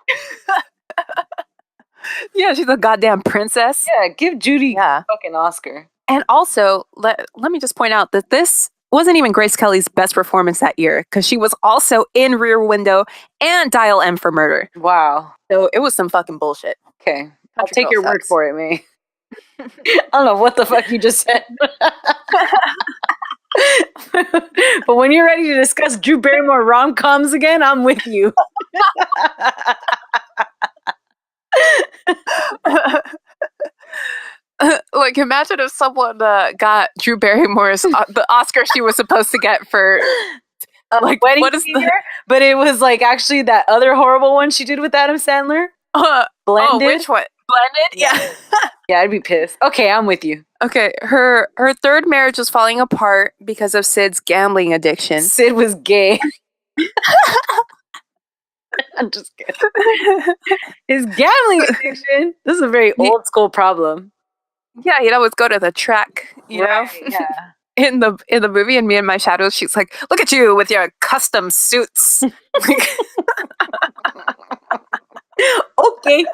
Yeah, she's a goddamn princess. Yeah, give Judy Yeah. a fucking Oscar. And also, let me just point out that this wasn't even Grace Kelly's best performance that year because she was also in Rear Window and Dial M for Murder. Wow. So it was some fucking bullshit. Okay. I'll Country take girl your word sucks. for it, May. I don't know what the fuck you just said. But when you're ready to discuss Drew Barrymore rom-coms again, I'm with you. Like, imagine if someone got Drew Barrymore's the Oscar she was supposed to get for Like, Wedding what is Singer, but it was like actually that other horrible one she did with Adam Sandler. Blended. Oh, which one? Blended? Yeah. Yeah, I'd be pissed. Okay, I'm with you. Okay, her third marriage was falling apart because of Sid's gambling addiction. Sid was gay. I'm just kidding. His gambling addiction. This is a very old school problem. Yeah, he'd always go to the track, you know? Yeah. In the movie, and Me and My Shadows, she's like, "Look at you with your custom suits." Okay.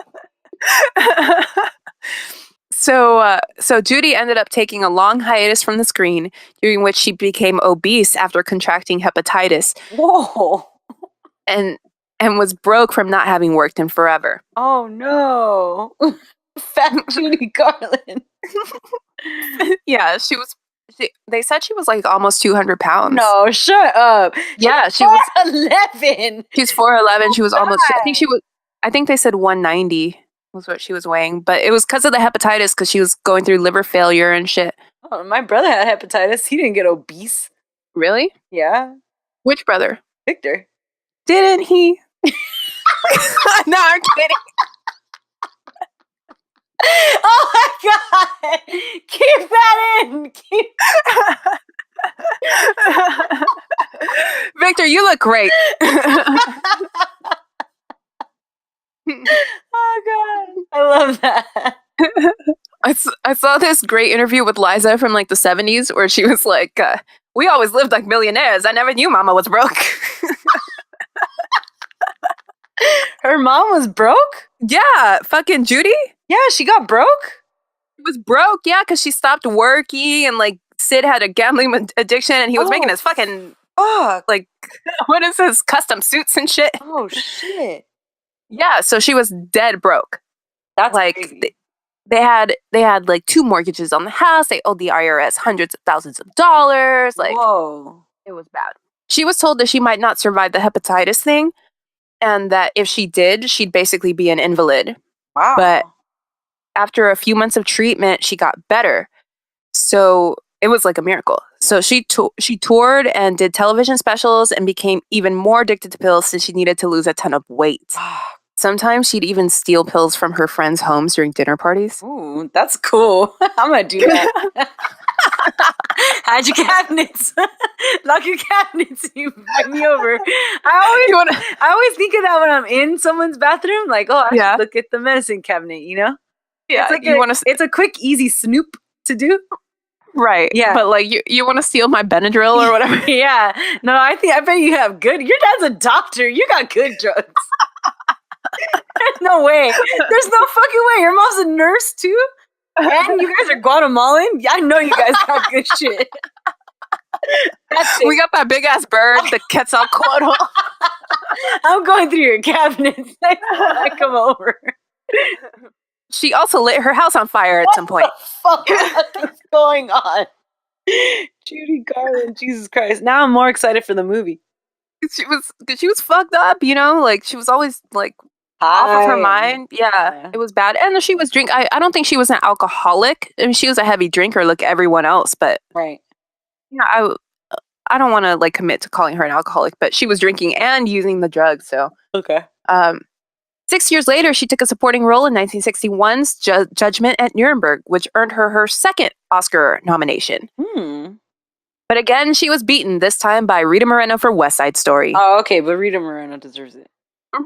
So Judy ended up taking a long hiatus from the screen, during which she became obese after contracting hepatitis. Whoa. And was broke from not having worked in forever. Oh no. Fat Judy Garland. Yeah, they said she was like almost 200 pounds. No, shut up. Yeah, she was 4'11". She's 4'11". She was almost. I think they said 190 was what she was weighing, but it was because of the hepatitis, because she was going through liver failure and shit. Oh, my brother had hepatitis. He didn't get obese. Really? Yeah. Which brother? Victor. Didn't he? No, I'm kidding. Oh my god! Keep that in! Victor, you look great. Oh god. I love that. I saw this great interview with Liza from like the 70s where she was like, "We always lived like millionaires. I never knew Mama was broke." Her mom was broke? Yeah, fucking Judy. Yeah, she got broke? She was broke, yeah, because she stopped working, and like Sid had a gambling addiction, and he was making his fucking like what is this, custom suits and shit. Oh shit. Yeah, so she was dead broke. That's like crazy. they had like 2 mortgages on the house. They owed the IRS hundreds of thousands of dollars. Like, whoa. It was bad. She was told that she might not survive the hepatitis thing, and that if she did, she'd basically be an invalid. Wow. But after a few months of treatment, she got better. So it was like a miracle. So she toured and did television specials and became even more addicted to pills since she needed to lose a ton of weight. Sometimes she'd even steal pills from her friends' homes during dinner parties. Ooh, that's cool. I'm gonna do that. Hide your cabinets. Lock your cabinets. You invite me over. I always think of that when I'm in someone's bathroom. Like, oh, I should look at the medicine cabinet, you know? Yeah, it's a quick, easy snoop to do. Right. Yeah. But like you want to steal my Benadryl or whatever. Yeah. No, I bet you have good. Your dad's a doctor. You got good drugs. There's no way. There's no fucking way. Your mom's a nurse too? And you guys are Guatemalan? Yeah, I know you guys got good shit. We got that big ass bird, the Quetzalcoatl. I'm going through your cabinets. I come over. She also lit her house on fire at some point. What the fuck is going on? Judy Garland, Jesus Christ. Now I'm more excited for the movie. She was fucked up, you know? Like, she was always, like, off of her mind. Yeah, it was bad. And she was I don't think she was an alcoholic. I mean, she was a heavy drinker like everyone else, but... Right. Yeah, I don't want to, like, commit to calling her an alcoholic, but she was drinking and using the drugs, so... Okay. 6 years later, she took a supporting role in 1961's Judgment at Nuremberg, which earned her second Oscar nomination. But again, she was beaten, this time by Rita Moreno for West Side Story. Oh, okay, but Rita Moreno deserves it.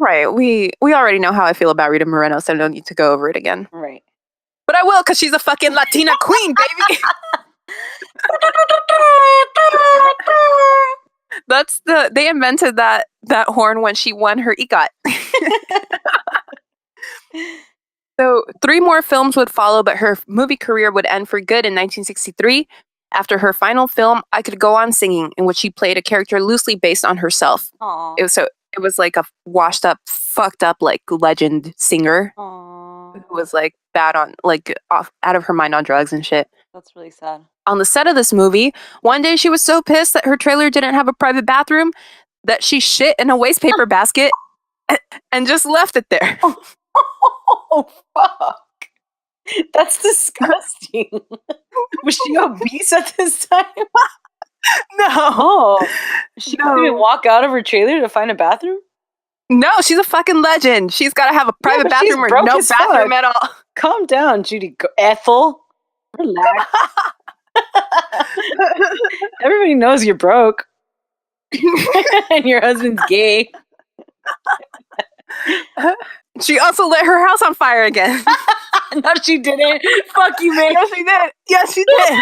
Right. We already know how I feel about Rita Moreno, so I don't need to go over it again. Right. But I will, because she's a fucking Latina queen, baby! They invented that horn when she won her EGOT. So 3 more films would follow, but her movie career would end for good in 1963 after her final film, I Could Go On Singing, in which she played a character loosely based on herself. Aww. It was like a washed up, fucked up, like, legend singer. Aww. Who was like bad on, like, out of her mind on drugs and shit. That's really sad. On the set of this movie, one day she was so pissed that her trailer didn't have a private bathroom that she shit in a waste paper basket and just left it there. Oh, fuck. That's disgusting. Was she obese at this time? No. Oh, she couldn't even walk out of her trailer to find a bathroom? No, she's a fucking legend. She's got to have a private but she's bathroom or broke no as bathroom fuck. at all. Calm down, Judy. Ethel. Relax. Everybody knows you're broke. And your husband's gay. She also lit her house on fire again. No, she didn't. Fuck you, man. Yes, she did. Yes, she did.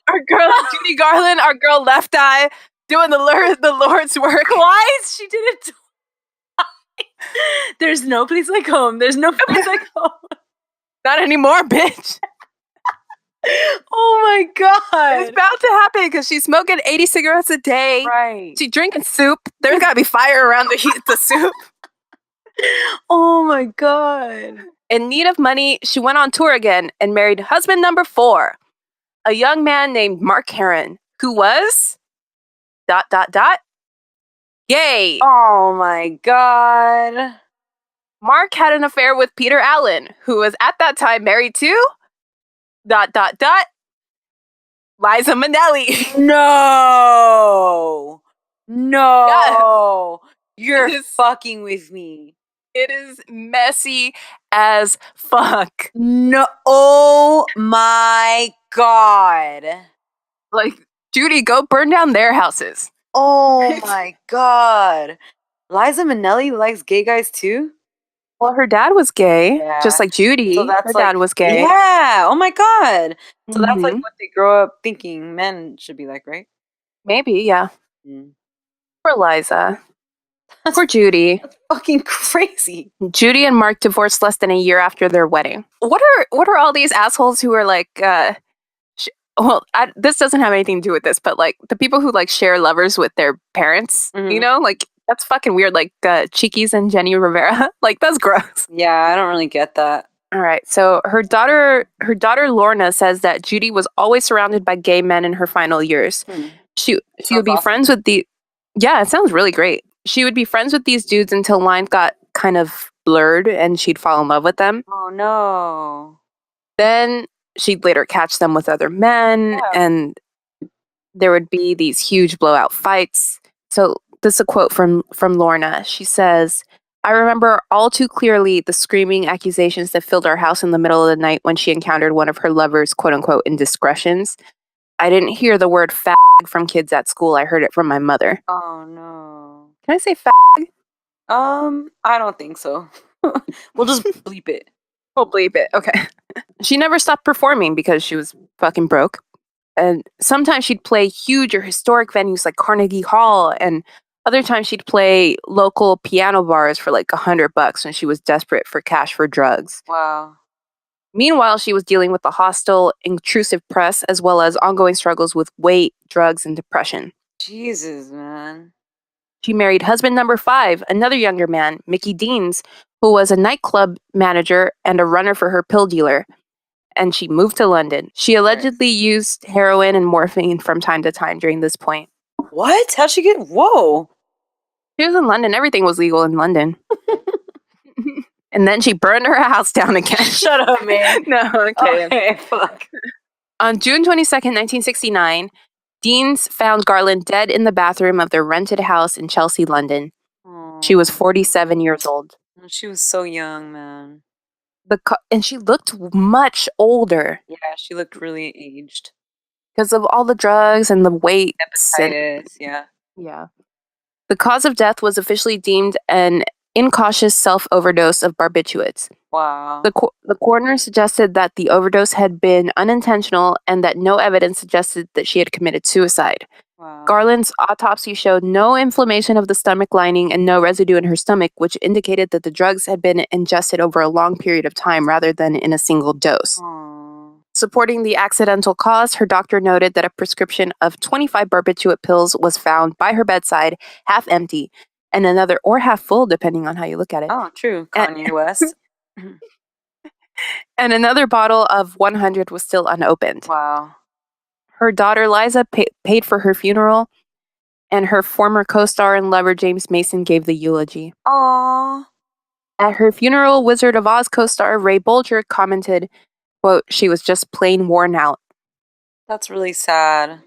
Our girl, Judy Garland, our girl Left Eye, doing the Lord's work. Why is she did it twice? There's no place like home. There's no place like home. Not anymore, bitch. Oh my god. It's about to happen because she's smoking 80 cigarettes a day. Right. She's drinking soup. There's got to be fire around the soup. Oh my god. In need of money, she went on tour again and married husband number 4, a young man named Mark Heron, who was ... gay. Oh my god. Mark had an affair with Peter Allen, who was at that time married to ... Liza Minnelli. No. No. Yes. You're It is- fucking with me. It is messy as fuck. No. Oh my god. Like, Judy, go burn down their houses. Oh my god. Liza Minnelli likes gay guys too? Well, her dad was gay, Yeah. just like Judy. So that's her like- dad was gay. Yeah. Oh my god. So that's like Mhm. what they grow up thinking men should be like, right? Maybe, yeah. Mm. Poor Liza. Poor Judy. Fucking crazy. Judy and Mark divorced less than a year after their wedding. What are all these assholes who are like, this doesn't have anything to do with this, but like the people who like share lovers with their parents, you know, like that's fucking weird. Like Cheekies and Jenny Rivera, like that's gross. Yeah, I don't really get that. All right, so her daughter Lorna says that Judy was always surrounded by gay men in her final years. She would be awesome. friends with the. Yeah, it sounds really great. She would be friends with these dudes until lines got kind of blurred and she'd fall in love with them. Oh no. Then she'd later catch them with other men, and there would be these huge blowout fights. So this is a quote from Lorna. She says, "I remember all too clearly the screaming accusations that filled our house in the middle of the night when she encountered one of her lover's quote-unquote indiscretions. I didn't hear the word fag from kids at school. I heard it from my mother." Oh no. Can I say fag? I don't think so. We'll just bleep it. We'll bleep it. Okay. She never stopped performing because she was fucking broke. And sometimes she'd play huge or historic venues like Carnegie Hall, and other times she'd play local piano bars for like $100 when she was desperate for cash for drugs. Wow. Meanwhile, she was dealing with the hostile, intrusive press as well as ongoing struggles with weight, drugs, and depression. Jesus, man. She married husband number 5, another younger man, Mickey Deans, who was a nightclub manager and a runner for her pill dealer. And she moved to London. She allegedly used heroin and morphine from time to time during this point. What? How'd she get? Whoa. She was in London. Everything was legal in London. And then she burned her house down again. Shut up, man. No, okay. Okay, fuck. On June 22nd, 1969, Deans found Garland dead in the bathroom of their rented house in Chelsea, London. She was 47 years old. She was so young, man. And she looked much older Yeah, she looked really aged. because of all the drugs and the weight. Hepatitis, yeah. Yeah. The cause of death was officially deemed an incautious self-overdose of barbiturates. Wow. The coroner suggested that the overdose had been unintentional and that no evidence suggested that she had committed suicide. Wow. Garland's autopsy showed no inflammation of the stomach lining and no residue in her stomach, which indicated that the drugs had been ingested over a long period of time rather than in a single dose. Aww. Supporting the accidental cause, her doctor noted that a prescription of 25 barbiturate pills was found by her bedside, half empty, and another or half full, depending on how you look at it. Oh, true. Kanye West. And another bottle of 100 was still unopened. Wow. Her daughter Liza paid for her funeral, and her former co-star and lover James Mason gave the eulogy. Aww. At her funeral, Wizard of Oz co-star Ray Bolger commented, quote, "She was just plain worn out." That's really sad.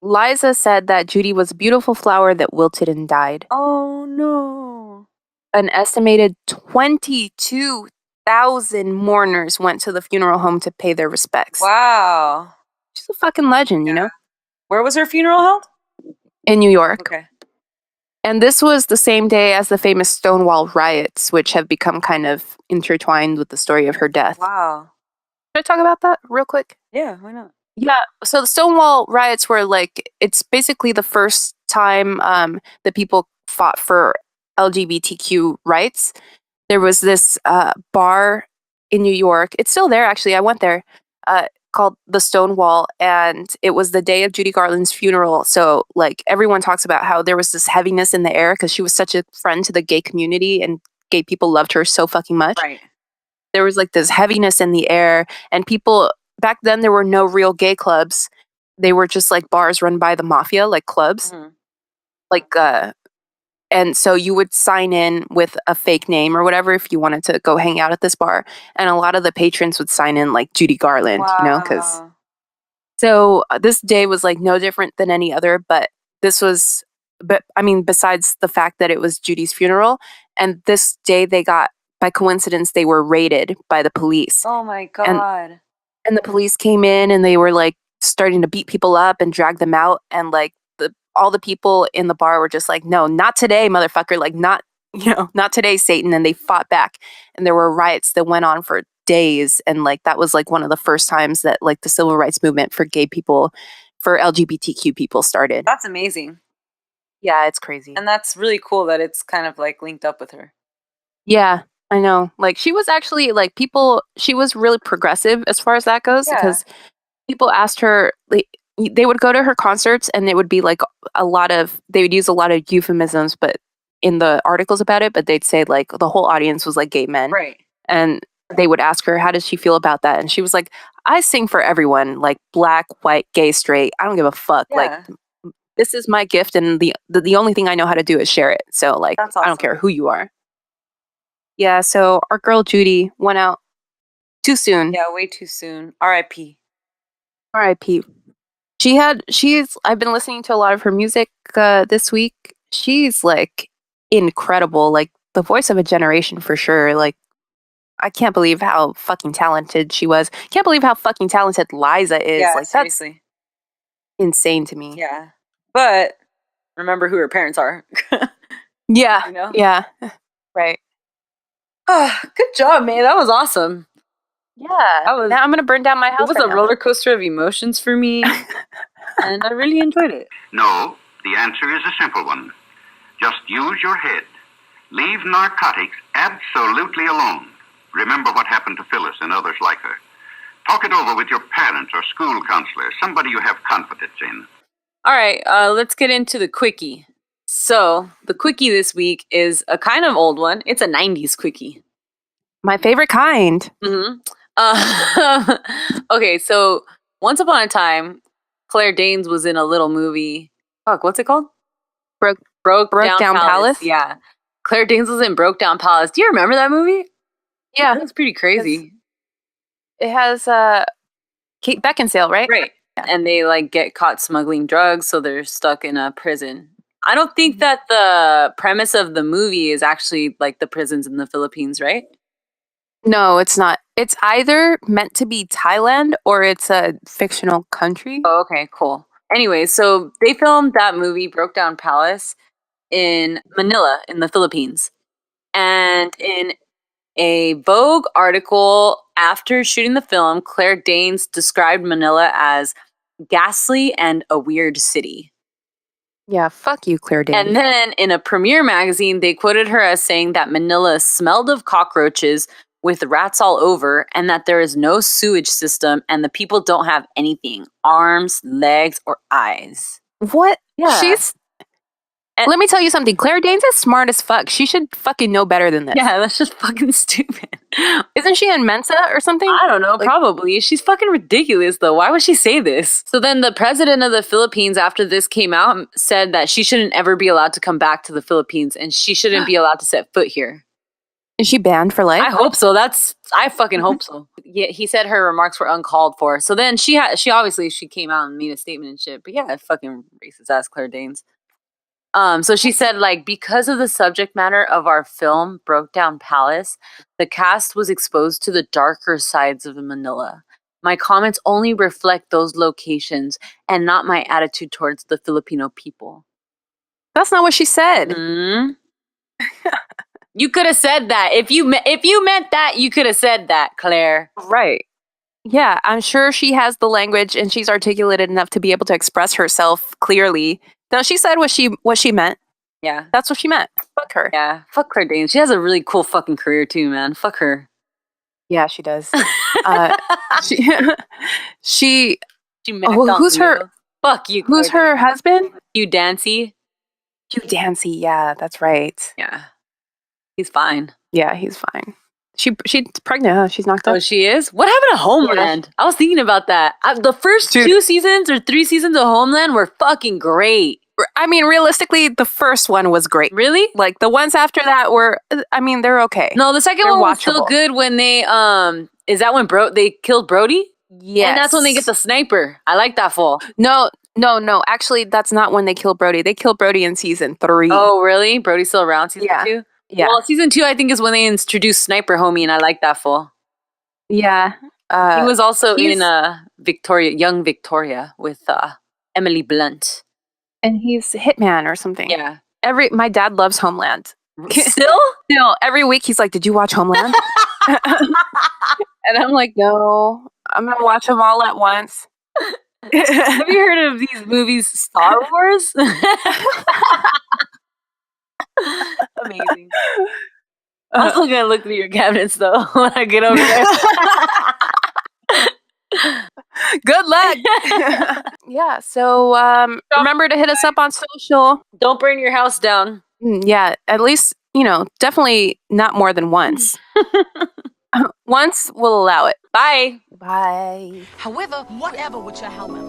Liza said that Judy was a beautiful flower that wilted and died. Oh, no. An estimated 22,000 mourners went to the funeral home to pay their respects. Wow. She's a fucking legend, you know? Where was her funeral held? In New York. Okay. And this was the same day as the famous Stonewall riots, which have become kind of intertwined with the story of her death. Wow. Should I talk about that real quick? Yeah, why not? Yeah, so the Stonewall riots were like, it's basically the first time that people fought for LGBTQ rights. There was this bar in New York. It's still there, actually. I went there, called the Stonewall, and it was the day of Judy Garland's funeral. So, like, everyone talks about how there was this heaviness in the air because she was such a friend to the gay community, and gay people loved her so fucking much. Right. There was like this heaviness in the air, and people back then there were no real gay clubs. They were just like bars run by the mafia, like clubs. Mm-hmm. Like and so you would sign in with a fake name or whatever if you wanted to go hang out at this bar, and a lot of the patrons would sign in like Judy Garland, you know, cuz so this day was like no different than any other, but I mean besides the fact that it was Judy's funeral, and this day they got, by coincidence, they were raided by the police. Oh my God. And the police came in and they were like starting to beat people up and drag them out. And like all the people in the bar were just like, no, not today, motherfucker. Like not today, Satan. And they fought back. And there were riots that went on for days. And like, that was like one of the first times that like the civil rights movement for gay people, for LGBTQ people started. That's amazing. Yeah, it's crazy. And that's really cool that it's kind of like linked up with her. Yeah, I know. Like she was actually like she was really progressive as far as that goes, because people asked her, like, they would go to her concerts and it would be like they would use a lot of euphemisms, but in the articles about it, but they'd say like the whole audience was like gay men. Right. And they would ask her, how does she feel about that? And she was like, I sing for everyone, like black, white, gay, straight. I don't give a fuck. Yeah. Like, this is my gift, and the only thing I know how to do is share it. So like, That's awesome. I don't care who you are. Yeah, so our girl Judy went out too soon. Yeah, way too soon. R.I.P. R.I.P. I've been listening to a lot of her music this week. She's like incredible, like the voice of a generation for sure. Like, I can't believe how fucking talented she was. Can't believe how fucking talented Liza is. Yeah, like, seriously. That's insane to me. Yeah. But remember who her parents are. Yeah. You know? Yeah. Right. Good job, man. That was awesome. Yeah. Now I'm gonna burn down my house. It was a roller coaster of emotions for me. And I really enjoyed it. No, the answer is a simple one. Just use your head. Leave narcotics absolutely alone. Remember what happened to Phyllis and others like her. Talk it over with your parents or school counselor, somebody you have confidence in. All right, let's get into the quickie. So, the quickie this week is a kind of old one. It's a 90s quickie. My favorite kind. Mm-hmm. Okay, so once upon a time, Claire Danes was in a little movie. Fuck, what's it called? Broke Down Palace. Yeah. Claire Danes was in Broke Down Palace. Do you remember that movie? Yeah. It was pretty crazy. It has Kate Beckinsale, right? Right. Yeah. And they like get caught smuggling drugs, so they're stuck in a prison. I don't think that the premise of the movie is actually like the prisons in the Philippines, right? No, it's not. It's either meant to be Thailand or it's a fictional country. Oh, okay, cool. Anyway, so they filmed that movie, Broke Down Palace, in Manila, in the Philippines. And in a Vogue article after shooting the film, Claire Danes described Manila as ghastly and a weird city. Yeah, fuck you, Claire Danes. And then in a Premiere magazine, they quoted her as saying that Manila smelled of cockroaches with rats all over, and that there is no sewage system, and the people don't have anything, arms, legs, or eyes. What? Yeah. Let me tell you something. Claire Danes is smart as fuck. She should fucking know better than this. Yeah, that's just fucking stupid. Isn't she in Mensa or something? I don't know, probably. She's fucking ridiculous, though. Why would she say this? So then the president of the Philippines, after this came out, said that she shouldn't ever be allowed to come back to the Philippines, and she shouldn't be allowed to set foot here. Is she banned for life? I hope so. I fucking hope so. Yeah, he said her remarks were uncalled for. So then she obviously came out and made a statement and shit. But yeah, fucking racist ass Claire Danes. So she said, like, because of the subject matter of our film, Broke Down Palace, the cast was exposed to the darker sides of Manila. My comments only reflect those locations and not my attitude towards the Filipino people. That's not what she said. Mm-hmm. You could have said that. If you meant that, you could have said that, Claire. Right. Yeah, I'm sure she has the language and she's articulated enough to be able to express herself clearly. No, she said what she meant. Yeah. That's what she meant. Fuck her. Yeah. Fuck Claire Danes. She has a really cool fucking career too, man. Fuck her. Yeah, she does. Who's her? Fuck you. Who's her husband? Hugh Dancy. Hugh Dancy. Yeah, that's right. Yeah, he's fine. Yeah, he's fine. She's pregnant. Huh? She's knocked up. Oh, she is. What happened to Homeland? Yeah. I was thinking about that. The first 2 seasons or 3 seasons of Homeland were fucking great. I mean, realistically, the first one was great. Really? Like the ones after that were. I mean, they're okay. No, the second one was still good when they Is that when they killed Brody? Yes. And that's when they get the sniper. I like that fool. No. Actually, that's not when they kill Brody. They kill Brody in season 3. Oh, really? Brody's still around season 2? Yeah. Well, season 2, I think, is when they introduced Sniper Homie, and I like that fool. Yeah. He was also in Young Victoria with Emily Blunt. And he's Hitman or something. Yeah. My dad loves Homeland. Still? Still. Every week he's like, "Did you watch Homeland?" And I'm like, "No. I'm gonna watch them all at once." Have you heard of these movies, Star Wars? Amazing. I'm still gonna look through your cabinets though when I get over there. Good luck. Yeah. So remember to hit us up on social. Don't burn your house down. Yeah. At least definitely not more than once. Once we'll allow it. Bye. Bye. However, whatever with your helmet.